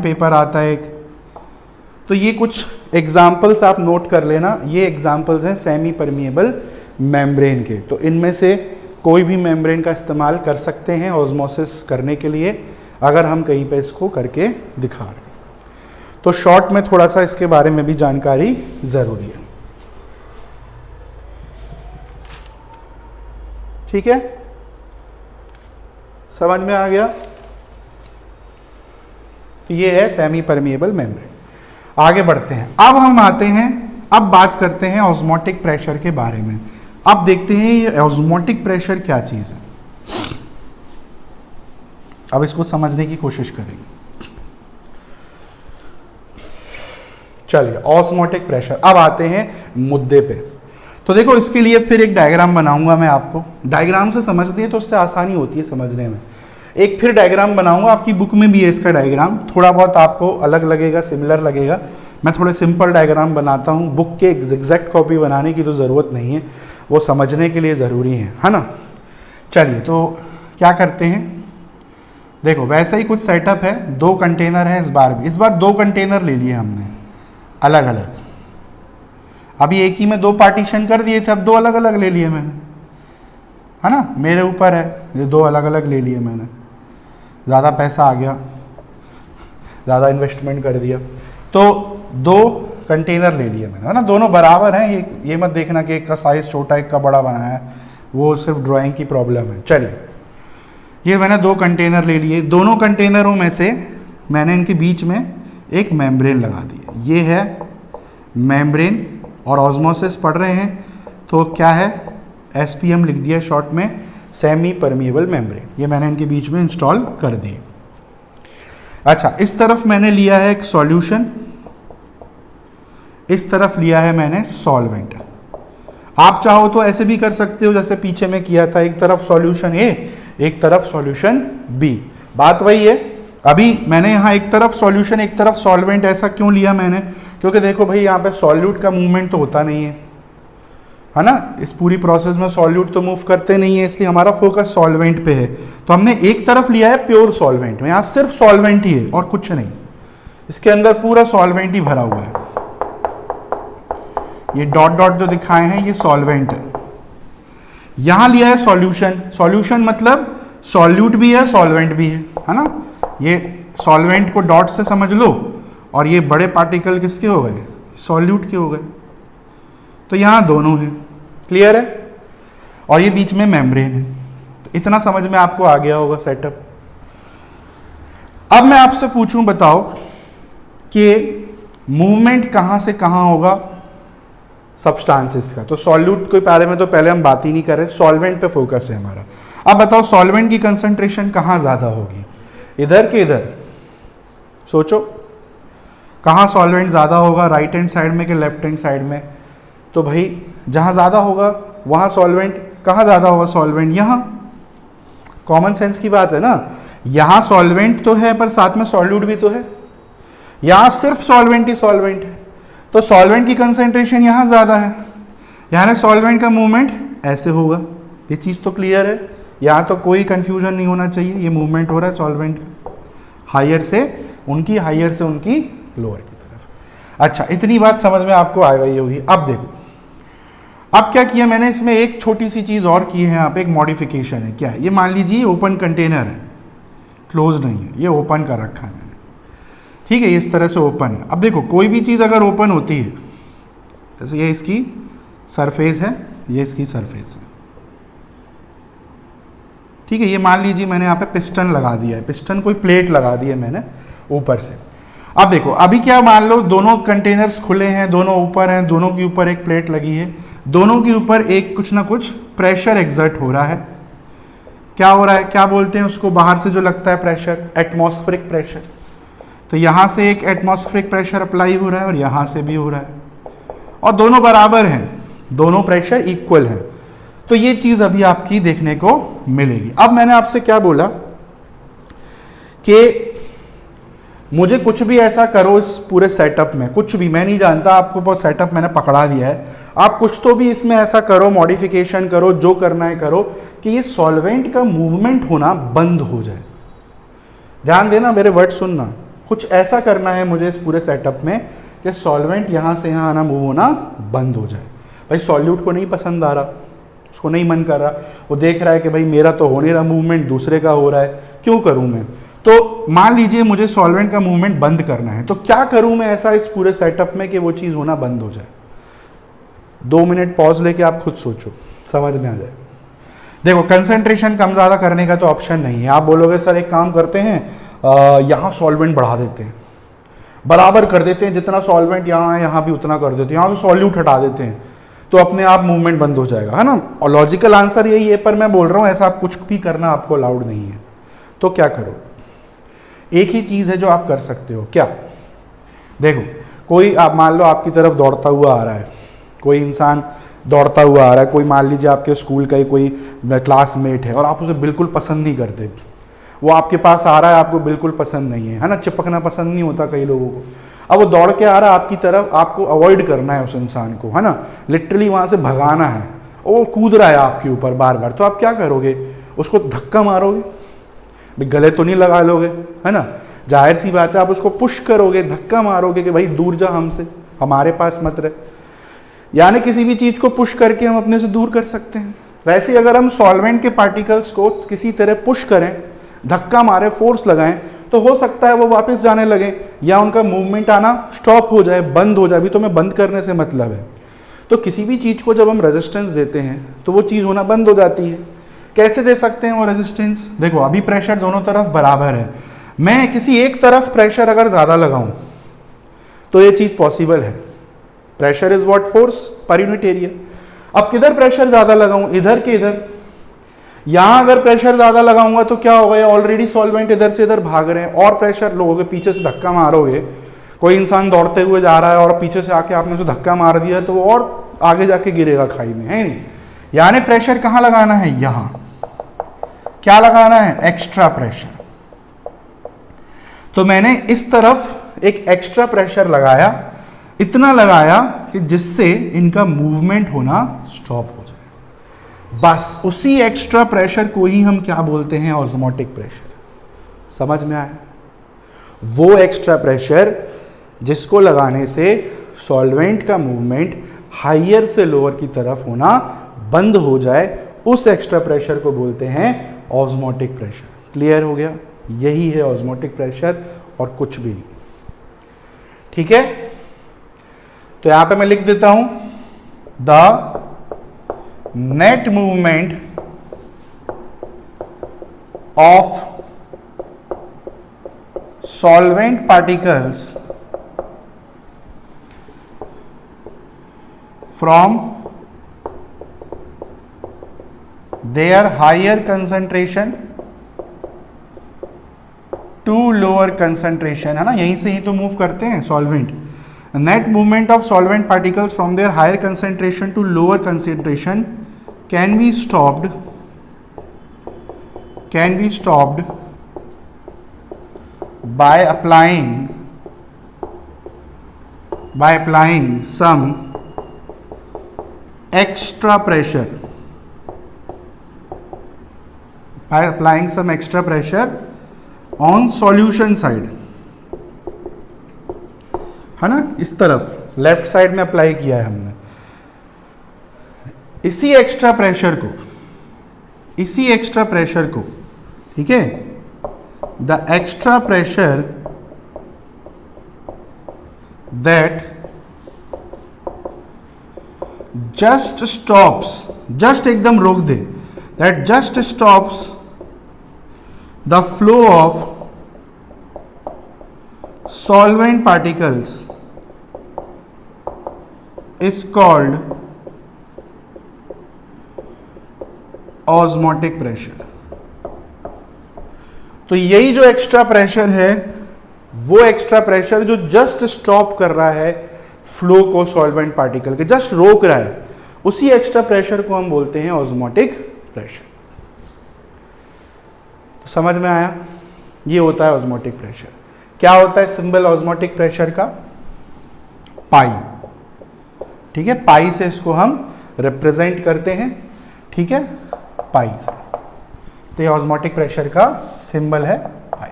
पेपर आता है एक। तो ये कुछ एग्जाम्पल्स आप नोट कर लेना, ये एग्जाम्पल्स हैं सेमी परमिएबल मेम्ब्रेन के। तो इनमें से कोई भी मेम्ब्रेन का इस्तेमाल कर सकते हैं ऑस्मोसिस करने के लिए, अगर हम कहीं पे इसको करके दिखा रहे हैं। तो शॉर्ट में थोड़ा सा इसके बारे में भी जानकारी ज़रूरी है, ठीक है, समझ में आ गया। तो ये है सेमी परमिएबल मेम्ब्रेन। आगे बढ़ते हैं, अब हम आते हैं, अब बात करते हैं ऑस्मोटिक प्रेशर के बारे में। अब देखते हैं ये ऑस्मोटिक प्रेशर क्या चीज़ है, अब इसको समझने की कोशिश करेंगे। चलिए, ऑस्मोटिक प्रेशर, अब आते हैं मुद्दे पे। तो देखो, इसके लिए फिर एक डायग्राम बनाऊंगा मैं आपको, डायग्राम से समझ दिए तो उससे आसानी होती है समझने में। एक फिर डायग्राम बनाऊंगा, आपकी बुक में भी है इसका डायग्राम, थोड़ा बहुत आपको अलग लगेगा, सिमिलर लगेगा। मैं थोड़े सिंपल डायग्राम बनाता हूँ, बुक के एग्जैक्ट कॉपी बनाने की तो ज़रूरत नहीं है, वो समझने के लिए ज़रूरी है ना। चलिए, तो क्या करते हैं, देखो वैसे ही कुछ सेटअप है, 2 कंटेनर है इस बार भी। इस बार 2 कंटेनर ले लिए हमने अलग अलग, अभी एक ही में 2 पार्टीशन कर दिए थे, अब 2 अलग अलग ले लिए मैंने, है ना, मेरे ऊपर है, ये 2 अलग अलग ले लिए मैंने, ज़्यादा पैसा आ गया, ज़्यादा इन्वेस्टमेंट कर दिया, तो 2 कंटेनर ले लिए मैंने, है ना, दोनों बराबर हैं, ये मत देखना कि एक का साइज़ छोटा एक का बड़ा बनाया है, वो सिर्फ ड्राइंग की प्रॉब्लम है। चलिए, ये मैंने 2 कंटेनर ले लिए, दोनों कंटेनरों में से मैंने इनके बीच में एक मेम्ब्रेन लगा दी। ये है मेम्ब्रेन और ऑस्मोसिस पढ़ रहे हैं तो क्या है, SPM लिख दिया शॉर्ट में, सेमी परमिएबल मेम्ब्रेन, ये मैंने इनके बीच में इंस्टॉल कर दिए। अच्छा, इस तरफ मैंने लिया है एक सॉल्यूशन, इस तरफ लिया है मैंने सॉल्वेंट। आप चाहो तो ऐसे भी कर सकते हो जैसे पीछे में किया था, एक तरफ सॉल्यूशन ए, एक तरफ सॉल्यूशन बी, बात वही है। अभी मैंने यहाँ एक तरफ सॉल्यूशन एक तरफ सॉल्वेंट ऐसा क्यों लिया मैंने, क्योंकि देखो भाई यहाँ पे सॉल्यूट का मूवमेंट तो होता नहीं है ना, इस पूरी प्रोसेस में सॉल्यूट तो मूव करते नहीं है, इसलिए हमारा फोकस सॉल्वेंट पे है। तो हमने एक तरफ लिया है प्योर सॉल्वेंट, यहाँ सिर्फ सॉल्वेंट ही है और कुछ नहीं, इसके अंदर पूरा सॉल्वेंट ही भरा हुआ है। ये डॉट डॉट जो दिखाए हैं ये सॉल्वेंट है। यहां लिया है सॉल्यूशन, सॉल्यूशन मतलब सॉल्यूट भी है सॉल्वेंट भी है ना। ये सॉल्वेंट को डॉट से समझ लो और ये बड़े पार्टिकल किसके हो गए, सॉल्यूट के हो गए। तो यहां दोनों हैं, क्लियर है। और ये बीच में मेम्ब्रेन है। तो इतना समझ में आपको आ गया होगा सेटअप। अब मैं आपसे पूछूं, बताओ कि मूवमेंट कहां से कहां होगा सब्सटेंसेस का। तो सॉल्यूट के बारे में तो पहले हम बात ही नहीं करें, सॉल्वेंट पे फोकस है हमारा। अब बताओ सॉल्वेंट की कंसंट्रेशन कहाँ ज़्यादा होगी, इधर के इधर, सोचो कहाँ सॉल्वेंट ज़्यादा होगा, राइट हैंड साइड में कि लेफ्ट हैंड साइड में। तो भाई जहाँ ज़्यादा होगा वहाँ सॉल्वेंट, कहाँ ज़्यादा होगा सॉल्वेंट, यहाँ। कॉमन सेंस की बात है ना, यहाँ सॉल्वेंट तो है पर साथ में सॉल्यूट भी तो है, यहाँ सिर्फ सॉल्वेंट ही सॉल्वेंट है, तो सॉल्वेंट की कंसंट्रेशन यहाँ ज़्यादा है, यानी सॉल्वेंट का मूवमेंट ऐसे होगा। ये चीज़ तो क्लियर है, यहाँ तो कोई कंफ्यूजन नहीं होना चाहिए। ये मूवमेंट हो रहा है सॉल्वेंट हायर से उनकी लोअर की तरफ। अच्छा, इतनी बात समझ में आपको आ गई होगी। अब देखो, अब क्या किया मैंने, इसमें एक छोटी सी चीज़ और की है, यहाँ पे एक मॉडिफिकेशन है। क्या है ये, मान लीजिए ओपन कंटेनर है, क्लोज नहीं है, ये ओपन कर रखा है मैंने, ठीक है, इस तरह से ओपन है। अब देखो कोई भी चीज़ अगर ओपन होती है, जैसे ये इसकी सरफेस है, ये इसकी सरफेस है, ठीक है। ये मान लीजिए मैंने यहाँ पे पिस्टन लगा दिया है, पिस्टन कोई प्लेट लगा दी है मैंने ऊपर से। अब देखो अभी क्या, मान लो दोनों कंटेनर्स खुले हैं, दोनों ऊपर हैं, दोनों के ऊपर एक प्लेट लगी है, दोनों के ऊपर एक कुछ ना कुछ प्रेशर एग्जर्ट हो रहा है। क्या हो रहा है, क्या बोलते हैं उसको, बाहर से जो लगता है प्रेशर, एटमॉस्फेरिक प्रेशर। तो यहाँ से एक एटमॉस्फेरिक प्रेशर अप्लाई हो रहा है और यहाँ से भी हो रहा है, और दोनों बराबर हैं, दोनों प्रेशर इक्वल हैं। तो ये चीज़ अभी आपकी देखने को मिलेगी। अब मैंने आपसे क्या बोला कि मुझे कुछ भी ऐसा करो इस पूरे सेटअप में, कुछ भी, मैं नहीं जानता, आपको बहुत सेटअप मैंने पकड़ा दिया है, आप कुछ तो भी इसमें ऐसा करो, मॉडिफिकेशन करो, जो करना है करो कि ये सॉल्वेंट का मूवमेंट होना बंद हो जाए। ध्यान देना, मेरे वर्ड सुनना, कुछ ऐसा करना है मुझे इस पूरे सेटअप में कि सॉल्वेंट यहाँ से यहाँ आना, मूव होना बंद हो जाए। भाई सॉल्यूट को नहीं पसंद आ रहा, उसको नहीं मन कर रहा, वो देख रहा है कि भाई मेरा तो हो नहीं रहा मूवमेंट, दूसरे का हो रहा है, क्यों करूँ मैं। तो मान लीजिए मुझे सॉल्वेंट का मूवमेंट बंद करना है, तो क्या करूँ मैं ऐसा इस पूरे सेटअप में कि वो चीज़ होना बंद हो जाए। 2 मिनट पॉज लेके आप खुद सोचो, समझ में आ जाए। देखो कंसंट्रेशन कम ज़्यादा करने का तो ऑप्शन नहीं है। आप बोलोगे सर एक काम करते हैं, यहाँ सॉल्वेंट बढ़ा देते हैं, बराबर कर देते हैं, जितना सॉल्वेंट यहाँ है यहाँ भी उतना कर देते हैं, यहाँ से सॉल्यूट हटा देते हैं, तो अपने आप मूवमेंट बंद हो जाएगा, है ना। और लॉजिकल आंसर यही है, पर मैं बोल रहा हूँ ऐसा आप कुछ भी करना आपको अलाउड नहीं है। तो क्या करो, एक ही चीज़ है जो आप कर सकते हो। क्या, देखो कोई, आप मान लो आपकी तरफ दौड़ता हुआ आ रहा है, कोई इंसान दौड़ता हुआ आ रहा है, कोई मान लीजिए आपके स्कूल का ही कोई क्लासमेट है और आप उसे बिल्कुल पसंद नहीं करते, वो आपके पास आ रहा है, आपको बिल्कुल पसंद नहीं है ना, चिपकना पसंद नहीं होता कई लोगों को। अब वो दौड़ के आ रहा है आपकी तरफ, आपको अवॉइड करना है उस इंसान को, है ना, लिटरली वहाँ से भगाना है, वो कूद रहा है आपके ऊपर बार बार, तो आप क्या करोगे, उसको धक्का मारोगे, भाई गले तो नहीं लगा लोगे, है ना, जाहिर सी बात है, आप उसको पुश करोगे, धक्का मारोगे कि भाई दूर जा हमसे, हमारे पास मत रहे। यानी किसी भी चीज़ को पुश करके हम अपने से दूर कर सकते हैं। वैसे ही अगर हम सॉल्वेंट के पार्टिकल्स को किसी तरह पुश करें, धक्का मारे, फोर्स लगाएं, तो हो सकता है वो वापस जाने लगे या उनका मूवमेंट आना स्टॉप हो जाए, बंद हो जाए। अभी तो मैं बंद करने से मतलब है। तो किसी भी चीज़ को जब हम रेजिस्टेंस देते हैं तो वो चीज़ होना बंद हो जाती है। कैसे दे सकते हैं वो रेजिस्टेंस, देखो अभी प्रेशर दोनों तरफ बराबर है, मैं किसी एक तरफ प्रेशर अगर ज़्यादा लगाऊं तो ये चीज़ पॉसिबल है। Pressure is what, force per unit area. अब किधर प्रेशर ज़्यादा लगाऊं, इधर के इधर, यहां अगर प्रेशर ज्यादा लगाऊंगा तो क्या होगा, ऑलरेडी सॉल्वेंट इधर से इधर भाग रहे हैं, और प्रेशर लोगे, पीछे से धक्का मारोगे, कोई इंसान दौड़ते हुए जा रहा है और पीछे से आके आपने उसे धक्का मार दिया तो वो और आगे जाके गिरेगा खाई में, है नहीं। यानी प्रेशर कहां लगाना है, यहां। क्या लगाना है, एक्स्ट्रा प्रेशर। तो मैंने इस तरफ एक एक्स्ट्रा प्रेशर लगाया, इतना लगाया कि जिससे इनका मूवमेंट होना स्टॉप हो जाए। बस उसी एक्स्ट्रा प्रेशर को ही हम क्या बोलते हैं, ऑस्मोटिक प्रेशर। समझ में आया? वो एक्स्ट्रा प्रेशर जिसको लगाने से सॉल्वेंट का मूवमेंट हायर से लोअर की तरफ होना बंद हो जाए, उस एक्स्ट्रा प्रेशर को बोलते हैं ऑस्मोटिक प्रेशर। क्लियर हो गया? यही है ऑस्मोटिक प्रेशर और कुछ भी नहीं। ठीक है, तो यहां पे मैं लिख देता हूं, the net movement of solvent particles from their higher concentration to lower concentration, है ना, यहीं से ही तो मूव करते हैं solvent. Net movement of solvent particles from their higher concentration to lower concentration can be stopped by applying some extra pressure on solution side, है ना, इस तरफ लेफ्ट साइड में अप्लाई किया है हमने। इसी एक्स्ट्रा प्रेशर को, ठीक है, the extra pressure that just एकदम रोक दे, that just stops the flow of solvent particles is called osmotic pressure। तो यही जो एक्स्ट्रा प्रेशर है, वो एक्स्ट्रा प्रेशर जो जस्ट स्टॉप कर रहा है फ्लो को सॉल्वेंट पार्टिकल के, जस्ट रोक रहा है, उसी एक्स्ट्रा प्रेशर को हम बोलते हैं ऑस्मोटिक प्रेशर। तो समझ में आया? ये होता है ऑस्मोटिक प्रेशर। क्या होता है सिंबल ऑस्मोटिक प्रेशर का? पाई। ठीक है, पाई से इसको हम रिप्रेजेंट करते हैं। ठीक है, पाई से। तो ये ऑस्मोटिक प्रेशर का सिंबल है पाई।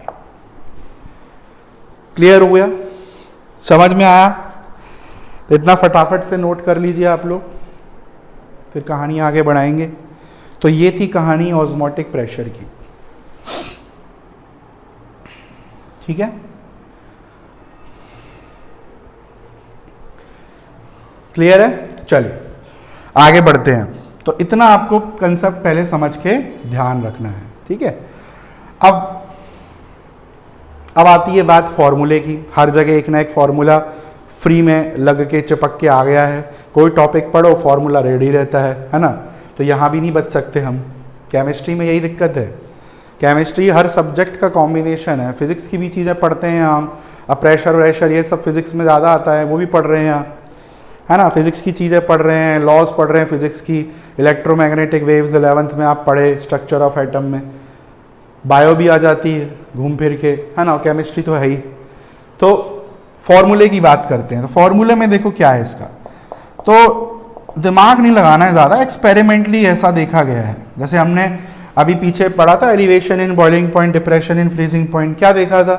क्लियर हो गया? समझ में आया? तो इतना फटाफट से नोट कर लीजिए आप लोग, फिर कहानी आगे बढ़ाएंगे। तो ये थी कहानी ऑस्मोटिक प्रेशर की। ठीक है, क्लियर है? चलिए आगे बढ़ते हैं। तो इतना आपको कंसेप्ट पहले समझ के ध्यान रखना है। ठीक है, अब आती है बात फॉर्मूले की। हर जगह एक ना एक फॉर्मूला फ्री में लग के चिपक के आ गया है। कोई टॉपिक पढ़ो, फॉर्मूला रेडी रहता है ना। तो यहाँ भी नहीं बच सकते हम। केमिस्ट्री में यही दिक्कत है। केमिस्ट्री हर सब्जेक्ट का कॉम्बिनेशन है। फिजिक्स की भी चीज़ें पढ़ते हैं हम, अब प्रेशर व्रेशर ये सब फिजिक्स में ज़्यादा आता है, वो भी पढ़ रहे हैं आप, है ना। फिजिक्स की चीज़ें पढ़ रहे हैं, लॉज पढ़ रहे हैं फिजिक्स की, इलेक्ट्रोमैग्नेटिक वेव्स 11th में आप पढ़े, स्ट्रक्चर ऑफ एटम में, बायो भी आ जाती है घूम फिर के, है ना। केमिस्ट्री तो है ही। तो फॉर्मूले की बात करते हैं। तो फॉर्मूले में देखो क्या है इसका, तो दिमाग नहीं लगाना है ज़्यादा, एक्सपेरिमेंटली ऐसा देखा गया है। जैसे हमने अभी पीछे पढ़ा था elevation in boiling point, depression in freezing point, क्या देखा था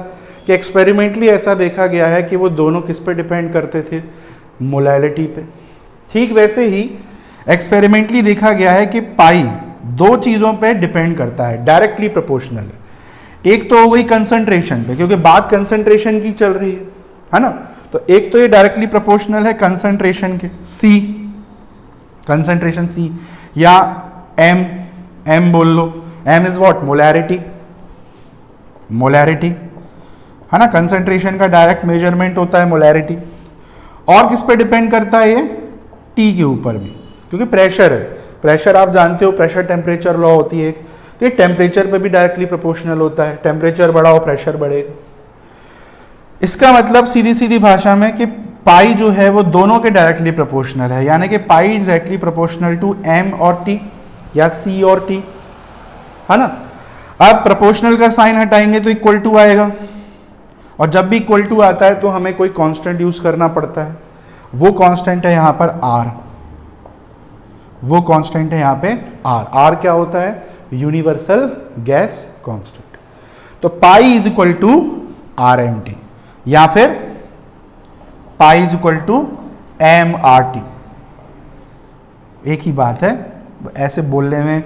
कि एक्सपेरिमेंटली ऐसा देखा गया है कि वो दोनों किस पे डिपेंड करते थे, मोलैलिटी पे। ठीक वैसे ही एक्सपेरिमेंटली देखा गया है कि पाई दो चीज़ों पे डिपेंड करता है, डायरेक्टली प्रोपोर्शनल है। एक तो हो गई कंसंट्रेशन पे, क्योंकि बात कंसंट्रेशन की चल रही है ना। तो एक तो ये डायरेक्टली प्रोपोर्शनल है कंसंट्रेशन के, सी, कंसंट्रेशन सी, या एम बोल लो। एम इज व्हाट, मोलैरिटी, है ना। कंसंट्रेशन का डायरेक्ट मेजरमेंट होता है मोलैरिटी। और किस पे डिपेंड करता है ये, टी के ऊपर भी, क्योंकि प्रेशर है, प्रेशर आप जानते हो, प्रेशर टेम्परेचर लॉ होती है, तो ये टेम्परेचर पे भी डायरेक्टली प्रोपोर्शनल होता है, टेम्परेचर बढ़ा हो प्रेशर बढ़ेगा। इसका मतलब सीधी सीधी भाषा में कि पाई जो है वो दोनों के डायरेक्टली प्रोपोर्शनल है, यानी कि पाई एग्जैक्टली प्रोपोर्शनल टू एम और टी या सी और टी, है ना। अब प्रोपोर्शनल का साइन हटाएंगे तो इक्वल टू आएगा, और जब भी इक्वल टू आता है तो हमें कोई कांस्टेंट यूज करना पड़ता है, वो कांस्टेंट है यहाँ पर आर, वो कांस्टेंट है यहाँ पे आर। आर क्या होता है? Universal gas constant. तो pi is equal to R M T, या फिर pi is equal to M R T, एक ही बात है, ऐसे बोलने में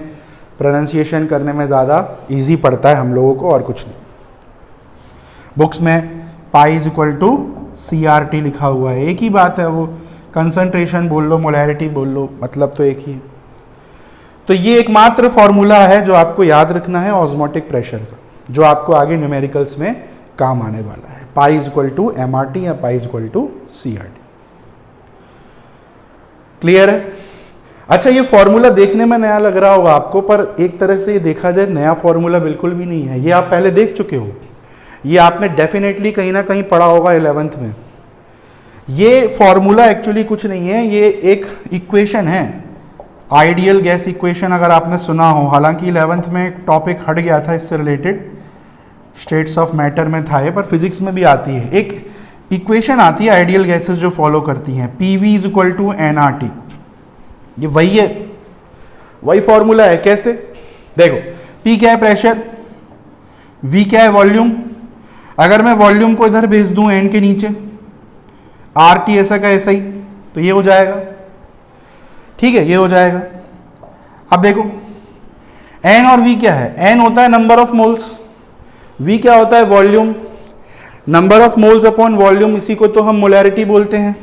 प्रोनाउंसिएशन करने में ज़्यादा इजी पड़ता है हम लोगों को, और कुछ नहीं। बुक्स में pi is equal to C R T लिखा हुआ है, एक ही बात है, वो कंसंट्रेशन बोल लो, मोलैरिटी बोल लो, मतलब तो एक ही है। तो ये एकमात्र फॉर्मूला है जो आपको याद रखना है ऑस्मोटिक प्रेशर का, जो आपको आगे न्यूमेरिकल्स में काम आने वाला है। Pi is equal to M R T या pi is equal to C R T. Clear है? अच्छा, ये फॉर्मूला देखने में नया लग रहा होगा आपको, पर एक तरह से ये देखा जाए नया फॉर्मूला बिल्कुल भी नहीं है, ये आप पहले देख चुके हो, ये आपने डेफिनेटली कहीं ना कहीं पढ़ा होगा 11th में। ये फॉर्मूला एक्चुअली कुछ नहीं है, ये एक इक्वेशन है, आइडियल गैस इक्वेशन, अगर आपने सुना हो। हालांकि 11th में एक टॉपिक हट गया था इससे रिलेटेड, स्टेट्स ऑफ मैटर में था ये, पर फिजिक्स में भी आती है। एक इक्वेशन आती है आइडियल गैसेस जो फॉलो करती हैं, P V is equal to N R T, ये वही है, वही फॉर्मूला है। कैसे? देखो, पी क्या है? प्रेशर। वी क्या है? वॉल्यूम। अगर मैं वॉल्यूम को इधर भेज दूं एन के नीचे, आर टी ऐसा का ऐसा ही, तो ये हो जाएगा, ठीक है, ये हो जाएगा। अब देखो, एन और वी क्या है? एन होता है नंबर ऑफ मोल्स, वी क्या होता है? Volume. Number of moles upon volume, इसी को तो हम मोलैरिटी बोलते हैं।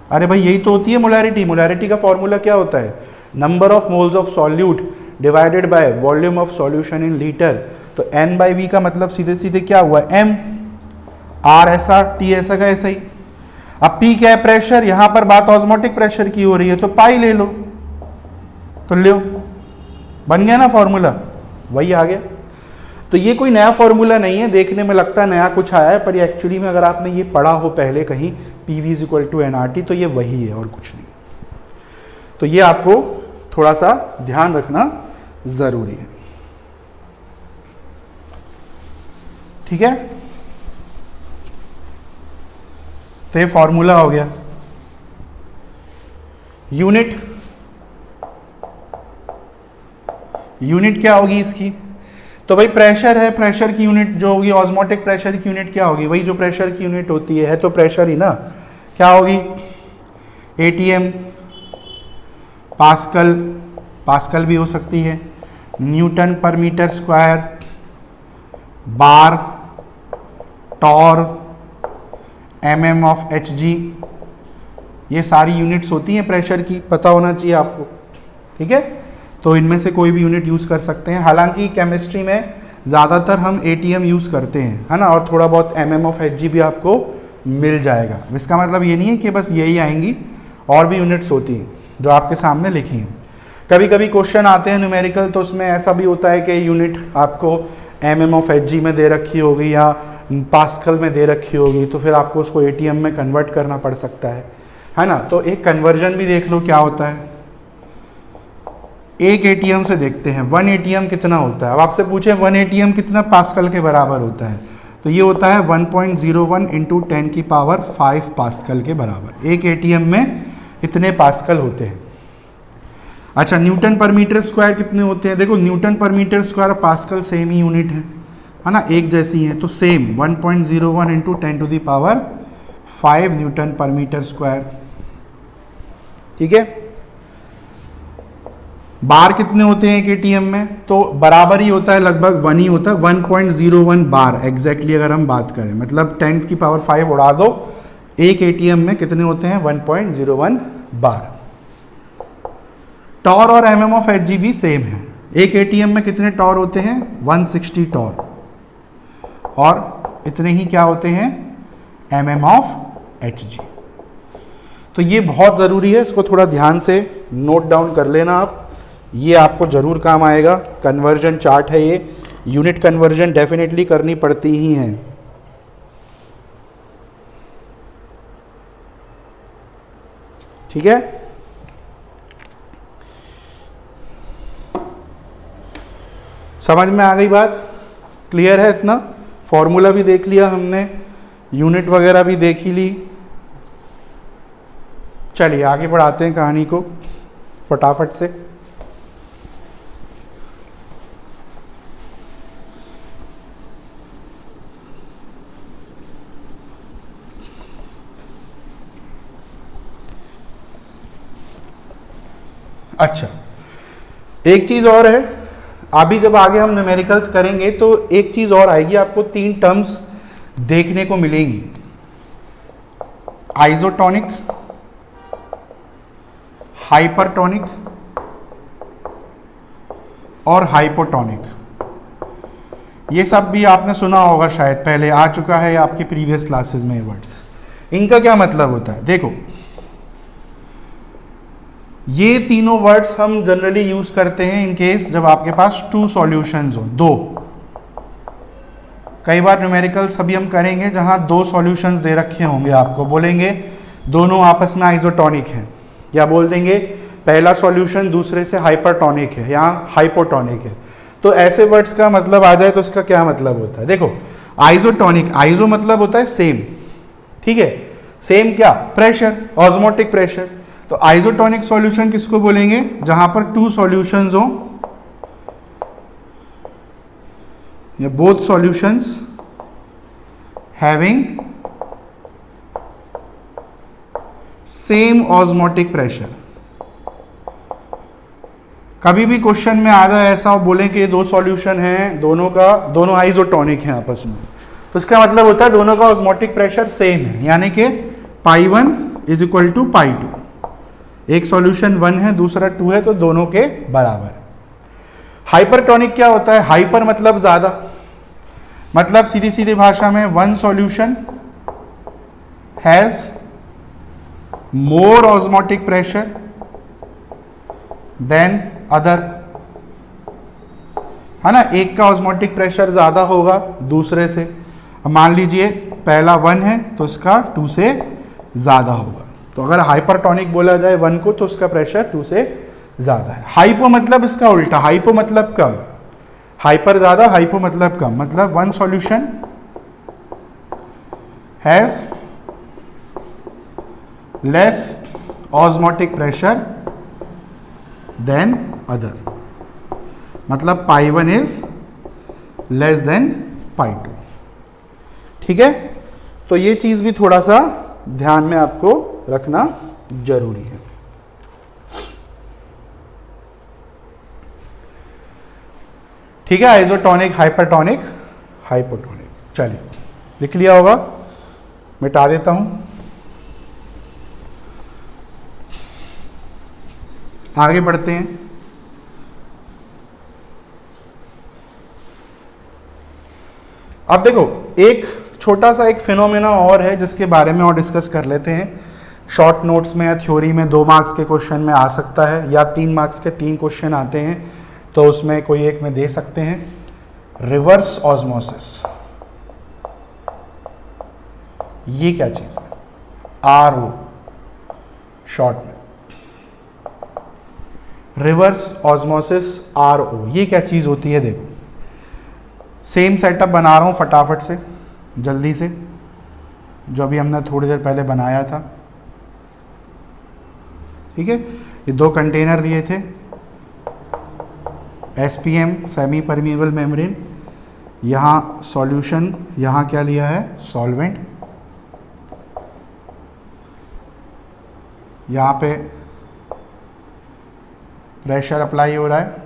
अरे भाई, यही तो होती है मोलैरिटी। मोलैरिटी का फॉर्मूला क्या होता है? Number of moles of solute divided by volume of solution in litre. तो एन बाई वी का मतलब सीधे सीधे क्या हुआ? एम। आर ऐसा, टी ऐसा का ऐसा ही। अब पी क्या है? प्रेशर। यहां पर बात ऑस्मोटिक प्रेशर की हो रही है, तो पाई ले लो, तो लो, बन गया ना फॉर्मूला, वही आ गया। तो ये कोई नया फॉर्मूला नहीं है, देखने में लगता है नया कुछ आया है, पर ये एक्चुअली में अगर आपने ये पढ़ा हो पहले कहीं, P V is equal to N R T, तो ये वही है और कुछ नहीं। तो ये आपको थोड़ा सा ध्यान रखना जरूरी है, ठीक है। तो ये फॉर्मूला हो गया। यूनिट, यूनिट क्या होगी इसकी? तो भाई प्रेशर है, प्रेशर की यूनिट जो होगी, ऑस्मोटिक प्रेशर की यूनिट क्या होगी? वही जो प्रेशर की यूनिट होती है तो प्रेशर ही ना, क्या होगी? एटीएम, पास्कल, पास्कल भी हो सकती है, newton per metre square, bar, torr, mm of Hg, ये सारी यूनिट्स होती हैं प्रेशर की, पता होना चाहिए आपको, ठीक है। तो इनमें से कोई भी यूनिट यूज़ कर सकते हैं। हालांकि केमिस्ट्री में ज़्यादातर हम एटीएम यूज़ करते हैं, है ना, और थोड़ा बहुत एमएम ऑफ एचजी भी आपको मिल जाएगा। इसका मतलब ये नहीं है कि बस यही आएंगी, और भी यूनिट्स होती हैं जो आपके सामने लिखी हैं। कभी कभी क्वेश्चन आते हैं न्यूमेरिकल, तो उसमें ऐसा भी होता है कि यूनिट आपको एमएम ऑफ एचजी में दे रखी होगी या पास्कल में दे रखी होगी, तो फिर आपको उसको एटीएम में कन्वर्ट करना पड़ सकता है ना। तो एक कन्वर्जन भी देख लो क्या होता है। एक एटीएम से देखते हैं 1 एटीएम कितना होता है। अब आपसे पूछे 1 एटीएम कितना पास्कल के बराबर होता है, तो ये होता है 1.01 इंटू 10 की पावर 5 पास्कल के बराबर। एक एटीएम में इतने पास्कल होते हैं। अच्छा, न्यूटन पर मीटर स्क्वायर कितने होते हैं? देखो, न्यूटन पर मीटर स्क्वायर और पास्कल सेम ही यूनिट है ना, एक जैसी है, तो same 1.01 into 10 to the power 5 newton per metre square, ठीक है। बार कितने होते हैं एक एटीएम में? तो बराबर ही होता है, लगभग 1 ही होता है, 1.01 बार एग्जैक्टली अगर हम बात करें, मतलब 10 की पावर 5 उड़ा दो, एक एटीएम में कितने होते हैं? 1.01 बार। टॉर और एमएम ऑफ एचजी भी सेम है। एक एटीएम में कितने टॉर होते हैं? 160 टॉर, और इतने ही क्या होते हैं? MM of Hg. तो ये बहुत ज़रूरी है, इसको थोड़ा ध्यान से नोट डाउन कर लेना आप। ये आपको ज़रूर काम आएगा। कन्वर्जन चार्ट है ये, यूनिट कन्वर्जन डेफिनेटली करनी पड़ती ही है। ठीक है, समझ में आ गई बात? क्लियर है इतना? फॉर्मूला भी देख लिया हमने, यूनिट वगैरह भी देख ही ली। चलिए आगे बढ़ाते हैं कहानी को फटाफट से। अच्छा, एक चीज़ और है, अभी जब आगे हम न्यूमेरिकल्स करेंगे तो एक चीज़ और आएगी, आपको 3 टर्म्स देखने को मिलेंगी, आइसोटोनिक, हाइपरटोनिक और हाइपोटोनिक। ये सब भी आपने सुना होगा, शायद पहले आ चुका है आपकी प्रीवियस क्लासेस में वर्ड्स। इनका क्या मतलब होता है? देखो, ये तीनों वर्ड्स हम जनरली यूज करते हैं इन केस जब आपके पास 2 सॉल्यूशंस हो, 2। कई बार न्यूमेरिकल्स अभी हम करेंगे जहां 2 सॉल्यूशंस दे रखे होंगे, आपको बोलेंगे दोनों आपस में आइसोटोनिक हैं, या बोल देंगे पहला सॉल्यूशन दूसरे से हाइपरटोनिक है या हाइपोटोनिक है। तो ऐसे वर्ड्स का मतलब आ जाए तो उसका क्या मतलब होता है? देखो, आइसोटोनिक, आइसो मतलब होता है सेम, ठीक है, सेम क्या? Pressure, osmotic pressure. तो आइसोटोनिक सॉल्यूशन किसको बोलेंगे? जहां पर 2 सॉल्यूशंस हो, या both solutions having same osmotic pressure. कभी भी क्वेश्चन में आ जाए ऐसा और बोलें कि ये 2 सॉल्यूशन हैं, दोनों आइसोटोनिक हैं आपस में, तो इसका मतलब होता है दोनों का ऑस्मोटिक प्रेशर सेम है, यानी कि π1 इज इक्वल टू π2। एक सॉल्यूशन 1 है, दूसरा 2 है, तो दोनों के बराबर। हाइपरटोनिक क्या होता है? हाइपर मतलब ज्यादा, मतलब सीधी सीधी भाषा में 1 solution has more osmotic pressure than other, है ना, एक का ऑस्मोटिक प्रेशर ज्यादा होगा दूसरे से। अब मान लीजिए पहला 1 है तो इसका 2 से ज्यादा होगा, तो अगर हाइपरटोनिक बोला जाए 1 को तो उसका प्रेशर 2 से ज्यादा है। हाइपो मतलब इसका उल्टा, हाइपो मतलब कम, हाइपर ज्यादा, हाइपो मतलब कम, मतलब 1 solution has less osmotic pressure than other, मतलब π1 इज लेस देन π2। ठीक है, तो ये चीज भी थोड़ा सा ध्यान में आपको रखना जरूरी है। ठीक है, आइसोटोनिक, हाइपरटोनिक, हाइपोटोनिक। चलिए लिख लिया होगा, मिटा देता हूं। आगे बढ़ते हैं। अब देखो, एक छोटा सा एक फिनोमेना और है जिसके बारे में और डिस्कस कर लेते हैं। शॉर्ट नोट्स में या थ्योरी में 2 मार्क्स के क्वेश्चन में आ सकता है, या 3 मार्क्स के 3 क्वेश्चन आते हैं, तो उसमें कोई एक में दे सकते हैं। रिवर्स ऑस्मोसिस, ये क्या चीज है? RO शॉर्ट में, रिवर्स ऑस्मोसिस RO, ये क्या चीज होती है? देखो, सेम सेटअप बना रहा हूं फटाफट से, जल्दी से, जो अभी हमने थोड़ी देर पहले बनाया था। ठीक है, ये 2 कंटेनर लिए थे, SPM सेमी परमिएबल मेम्ब्रेन, यहाँ सॉल्यूशन, यहाँ क्या लिया है? सॉल्वेंट, यहाँ पे प्रेशर अप्लाई हो रहा है,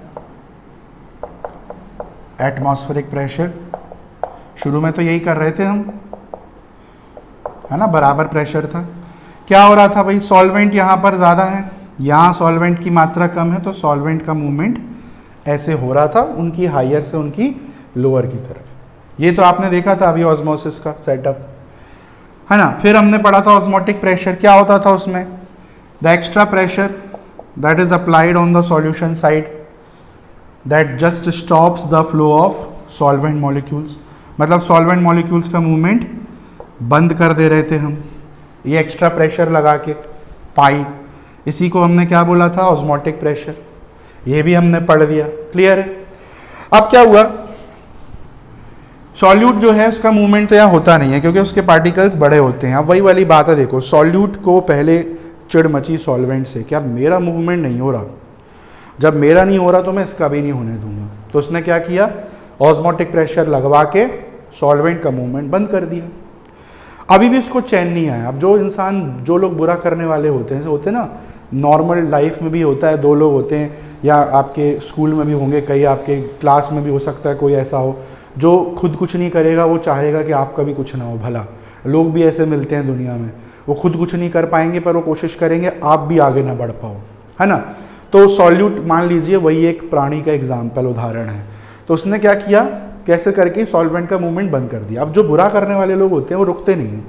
एटमॉस्फेरिक प्रेशर। शुरू में तो यही कर रहे थे हम, है ना, बराबर प्रेशर था। क्या हो रहा था भाई? सॉल्वेंट यहाँ पर ज़्यादा है, यहाँ सॉल्वेंट की मात्रा कम है, तो सॉल्वेंट का मूवमेंट ऐसे हो रहा था, उनकी हायर से उनकी लोअर की तरफ। ये तो आपने देखा था अभी ऑस्मोसिस का सेटअप, है ना। फिर हमने पढ़ा था ऑस्मोटिक प्रेशर, क्या होता था उसमें? The extra pressure that is applied on the solution side that just stops the flow of solvent molecules. मतलब solvent molecules का movement बंद कर दे रहे थे हम, ये एक्स्ट्रा प्रेशर लगा के पाई, इसी को हमने क्या बोला था, ऑस्मोटिक प्रेशर. ये भी हमने पढ़ लिया, क्लियर है. अब क्या हुआ, सॉल्यूट जो है उसका मूवमेंट तो यहाँ होता नहीं है क्योंकि उसके पार्टिकल्स बड़े होते हैं. अब वही वाली बात है, देखो सॉल्यूट को पहले चिड़ मची सॉल्वेंट से कि यार मेरा मूवमेंट नहीं हो रहा, जब मेरा नहीं हो रहा तो मैं इसका भी नहीं होने दूंगा. तो उसने क्या किया, ऑस्मोटिक प्रेशर लगवा के सॉल्वेंट का मूवमेंट बंद कर दिया. अभी भी उसको चैन नहीं आया. अब जो इंसान, जो लोग बुरा करने वाले होते हैं ना, नॉर्मल लाइफ में भी होता है, दो लोग होते हैं, या आपके स्कूल में भी होंगे, कई आपके क्लास में भी हो सकता है कोई ऐसा हो जो खुद कुछ नहीं करेगा, वो चाहेगा कि आपका भी कुछ ना हो भला. लोग भी ऐसे मिलते हैं दुनिया में, वो खुद कुछ नहीं कर पाएंगे पर वो कोशिश करेंगे आप भी आगे ना बढ़ पाओ, है ना. तो सॉल्यूट मान लीजिए वही एक प्राणी का एग्जाम्पल, उदाहरण है. तो उसने क्या किया, कैसे करके सॉल्वेंट का मूवमेंट बंद कर दिया. अब जो बुरा करने वाले लोग होते हैं वो रुकते नहीं हैं,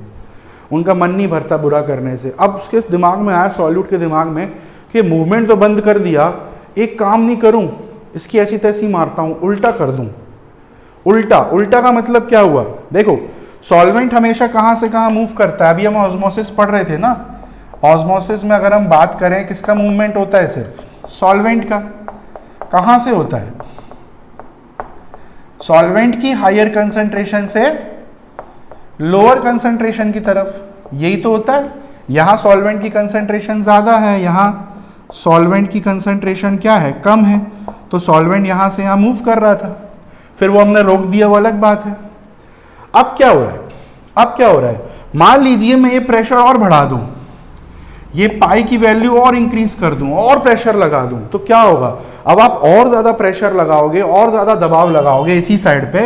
उनका मन नहीं भरता बुरा करने से. अब उसके दिमाग में आया, सॉल्यूट के दिमाग में, कि मूवमेंट तो बंद कर दिया, एक काम नहीं करूं, इसकी ऐसी तैसी मारता हूं, उल्टा कर दूं. उल्टा का मतलब क्या हुआ, देखो सॉल्वेंट हमेशा कहां से कहां मूव करता है. अभी हम ऑस्मोसिस पढ़ रहे थे ना, ऑस्मोसिस में अगर हम बात करें किसका मूवमेंट होता है, सिर्फ सॉल्वेंट का. कहां से होता है, सॉल्वेंट की हायर कंसंट्रेशन से लोअर कंसंट्रेशन की तरफ, यही तो होता है. यहां सॉल्वेंट की कंसंट्रेशन ज्यादा है, यहां सॉल्वेंट की कंसंट्रेशन क्या है, कम है. तो सॉल्वेंट यहां से यहां मूव कर रहा था, फिर वो हमने रोक दिया, वो अलग बात है. अब क्या हो रहा है, मान लीजिए मैं ये प्रेशर और बढ़ा दूं, ये पाई की वैल्यू और इंक्रीज कर दूं, और प्रेशर लगा दूं, तो क्या होगा, अब आप और ज्यादा प्रेशर लगाओगे, और ज्यादा दबाव लगाओगे इसी साइड पे,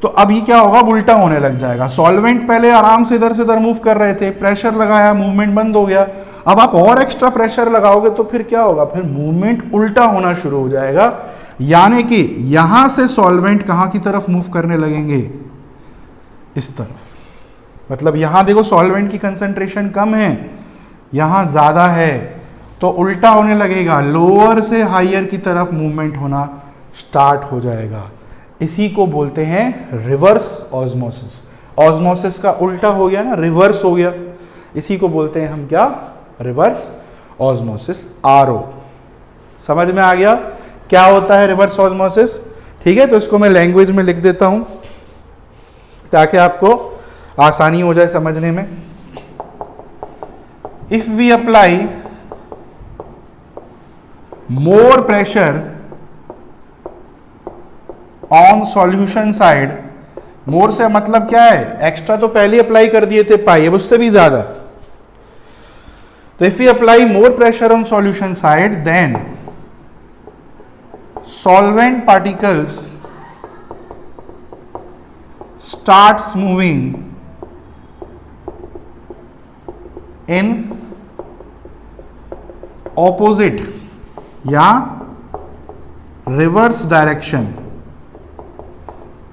तो अब ये क्या होगा, उल्टा होने लग जाएगा. सॉल्वेंट पहले आराम से इधर से इधर मूव कर रहे थे, प्रेशर लगाया, मूवमेंट बंद हो गया. अब आप और एक्स्ट्रा प्रेशर लगाओगे तो फिर क्या होगा, फिर मूवमेंट उल्टा होना शुरू हो जाएगा. यानी कि यहां से सॉल्वेंट कहां की तरफ मूव करने लगेंगे, इस तरफ. मतलब यहां देखो सॉल्वेंट की कंसंट्रेशन कम है, यहां ज्यादा है, तो उल्टा होने लगेगा, लोअर से हायर की तरफ मूवमेंट होना स्टार्ट हो जाएगा. इसी को बोलते हैं रिवर्स ऑस्मोसिस. ऑस्मोसिस का उल्टा हो गया ना, रिवर्स हो गया, इसी को बोलते हैं हम क्या, रिवर्स ऑस्मोसिस, आरओ. समझ में आ गया क्या होता है रिवर्स ऑस्मोसिस. ठीक है, तो इसको मैं लैंग्वेज में लिख देता हूं ताकि आपको आसानी हो जाए समझने में. If we apply more pressure on solution side, more से मतलब क्या है, एक्स्ट्रा तो पहले अप्लाई कर दिए थे पाई, अब उससे भी ज्यादा. तो if we apply more pressure on solution side, then solvent particles starts moving in opposite या reverse direction,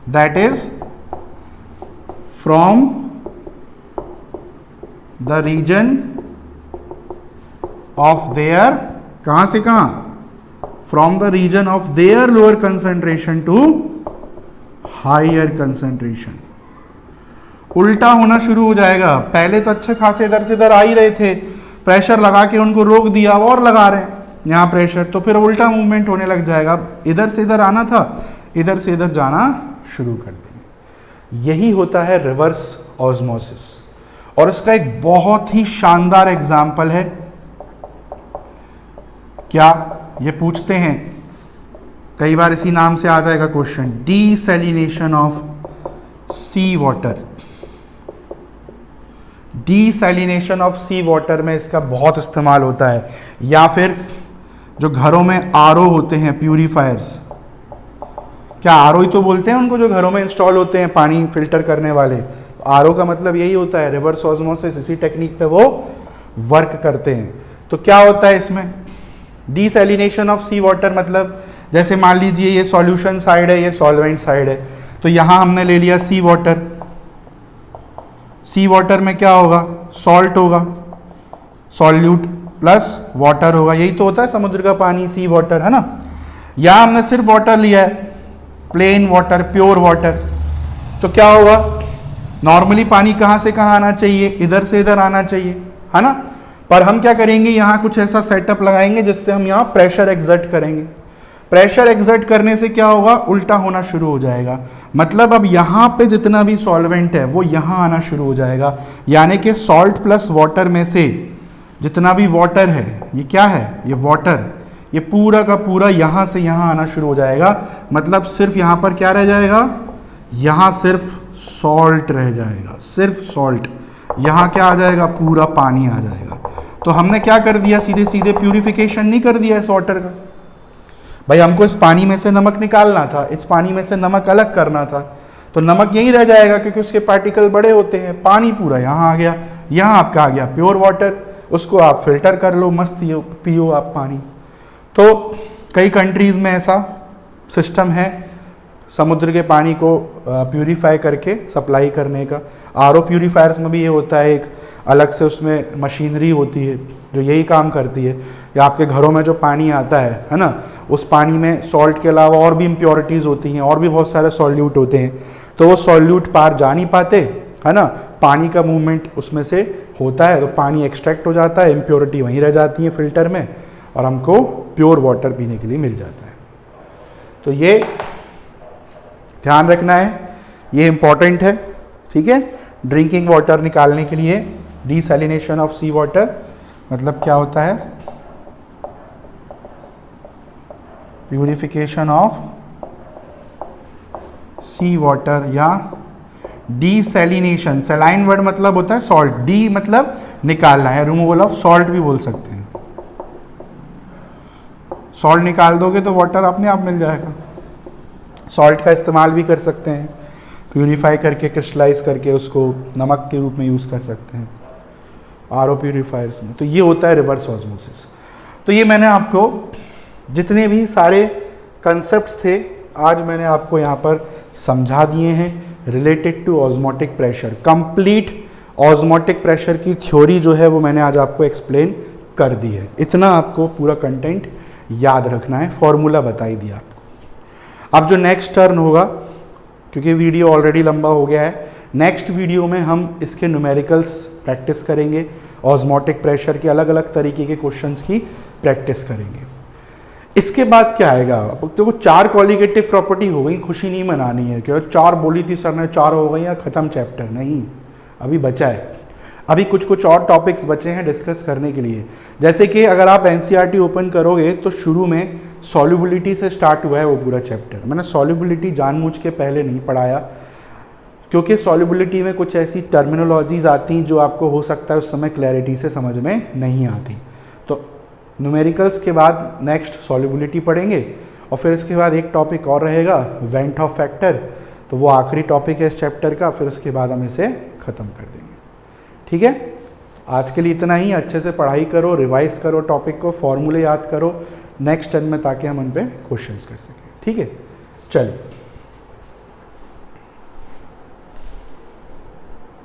that is from the region of their, कहां से कहां, from the region of their lower concentration to higher concentration. उल्टा होना शुरू हो जाएगा. पहले तो अच्छे खासे इधर से इधर आ ही रहे थे, प्रेशर लगा के उनको रोक दिया, और लगा रहे हैं यहाँ प्रेशर, तो फिर उल्टा मूवमेंट होने लग जाएगा. इधर से इधर आना था, इधर से इधर जाना शुरू कर देंगे. यही होता है रिवर्स ऑस्मोसिस. और इसका एक बहुत ही शानदार एग्जाम्पल है. क्या, ये पूछते हैं कई बार, इसी नाम से आ जाएगा question, desalination of sea water. Desalination of sea water में इसका बहुत इस्तेमाल होता है. या फिर जो घरों में आरओ होते हैं, प्यूरीफायर्स, क्या आरओ ही तो बोलते हैं उनको, जो घरों में इंस्टॉल होते हैं पानी फिल्टर करने वाले. आरओ का मतलब यही होता है, रिवर्स ऑस्मोसिस. इसी टेक्निक पे वो वर्क करते हैं. तो क्या होता है इसमें, डीसैलिनेशन ऑफ सी वाटर मतलब, जैसे मान लीजिए ये सॉल्यूशन साइड है, ये सॉल्वेंट साइड है, तो यहां हमने ले लिया सी वाटर. सी वाटर में क्या होगा, सॉल्ट होगा, सॉल्यूट प्लस वाटर होगा, यही तो होता है समुद्र का पानी, सी वाटर, है ना। यहाँ हमने सिर्फ वाटर लिया है, प्लेन वाटर, प्योर वाटर, तो क्या होगा, नॉर्मली पानी कहाँ से कहाँ आना चाहिए, इधर से इधर आना चाहिए, है ना। पर हम क्या करेंगे, यहाँ कुछ ऐसा सेटअप लगाएंगे जिससे हम यहाँ प्रेशर एक्सर्ट करेंगे। प्रेशर एक्सर्ट करने से क्या होगा, उल्टा होना शुरू हो जाएगा, मतलब अब यहाँ पे जितना भी सॉल्वेंट है वो यहाँ आना शुरू हो जाएगा, यानी कि सॉल्ट प्लस वाटर में से जितना भी वाटर है, ये क्या है, ये वाटर, ये पूरा का पूरा यहाँ से यहाँ आना शुरू हो जाएगा। मतलब सिर्फ यहाँ पर क्या रह जाएगा, यहाँ सिर्फ सॉल्ट रह जाएगा, सिर्फ सॉल्ट, यहाँ क्या आ जाएगा, पूरा पानी आ जाएगा। तो हमने क्या कर दिया, सीधे सीधे प्यूरिफिकेशन नहीं कर दिया इस वाटर का, भाई हमको इस पानी में से नमक निकालना था, इस पानी में से नमक अलग करना था, तो नमक यहीं रह जाएगा क्योंकि उसके पार्टिकल बड़े होते हैं। पानी पूरा यहाँ आ गया, यहाँ आपका आ गया प्योर वाटर, उसको आप फिल्टर कर लो, मस्त पियो आप पानी। तो कई कंट्रीज़ में ऐसा सिस्टम है समुद्र के पानी को प्यूरीफाई करके सप्लाई करने का। आरओ प्यूरीफायर्स में भी ये होता है, एक अलग से उसमें मशीनरी होती है जो यही काम करती है। या आपके घरों में जो पानी आता है ना, उस पानी में सॉल्ट के अलावा और भी इम्प्योरिटीज़ होती हैं, और भी बहुत सारे सॉल्यूट होते हैं, तो वो सॉल्यूट पार जा नहीं पाते, है ना, पानी का मूवमेंट उसमें से होता है, तो पानी एक्सट्रैक्ट हो जाता है, इम्प्योरिटी वहीं रह जाती है फिल्टर में, और हमको प्योर वाटर पीने के लिए मिल जाता है। तो ये ध्यान रखना है, ये इम्पॉर्टेंट है, ठीक है। ड्रिंकिंग वाटर निकालने के लिए डिसैलिनेशन ऑफ सी वाटर मतलब क्या होता है, प्यूरिफिकेशन ऑफ सी वाटर या डिसैलिनेशन। सैलाइन वर्ड मतलब होता है सॉल्ट, डी मतलब निकालना है, रिमूवल ऑफ सॉल्ट भी बोल सकते हैं। सॉल्ट निकाल दोगे तो वाटर अपने आप मिल जाएगा। सॉल्ट का इस्तेमाल भी कर सकते हैं, प्यूरीफाई करके क्रिस्टलाइज करके उसको नमक के रूप में यूज़ कर सकते हैं आरओ प्यूरीफायर्स में। तो ये होता है रिवर्स ऑस्मोसिस। तो ये मैंने आपको जितने भी सारे कंसेप्ट्स थे आज मैंने आपको यहाँ पर समझा दिए हैं related to osmotic pressure. Complete osmotic pressure की थ्योरी जो है वो मैंने आज आपको एक्सप्लेन कर दी है। इतना आपको पूरा कंटेंट याद रखना है, फॉर्मूला बताई दिया आपको। अब जो नेक्स्ट टर्न होगा, क्योंकि वीडियो ऑलरेडी लंबा हो गया है, नेक्स्ट वीडियो में हम इसके न्यूमेरिकल्स प्रैक्टिस करेंगे, ऑस्मोटिक प्रेशर के अलग अलग तरीके के क्वेश्चंस की प्रैक्टिस करेंगे। इसके बाद क्या आएगा, देखो 4 क्वालिटेटिव प्रॉपर्टी हो गई, खुशी नहीं मनानी है कि 4 बोली थी सर ने, 4 हो गई या ख़त्म चैप्टर, नहीं, अभी बचा है। अभी कुछ और टॉपिक्स बचे हैं डिस्कस करने के लिए। जैसे कि अगर आप एनसीईआरटी ओपन करोगे तो शुरू में सॉल्युबिलिटी से स्टार्ट हुआ है वो पूरा चैप्टर। मैंने सॉल्युबिलिटी जानबूझ के पहले नहीं पढ़ाया, क्योंकि सॉल्युबिलिटी में कुछ ऐसी टर्मिनोलॉजीज आती जो आपको हो सकता है उस समय क्लैरिटी से समझ में नहीं आती। तो न्यूमेरिकल्स के बाद नेक्स्ट सॉल्युबिलिटी पढ़ेंगे, और फिर इसके बाद एक टॉपिक और रहेगा वेंट ऑफ फैक्टर, तो वो आखिरी टॉपिक है इस चैप्टर का, फिर उसके बाद हम इसे ख़त्म कर देंगे। ठीक है, आज के लिए इतना ही। अच्छे से पढ़ाई करो, रिवाइज करो टॉपिक को, फॉर्मूले याद करो नेक्स्ट टर्म में, ताकि हम उन पे क्वेश्चंस कर सकें। ठीक है, चलो।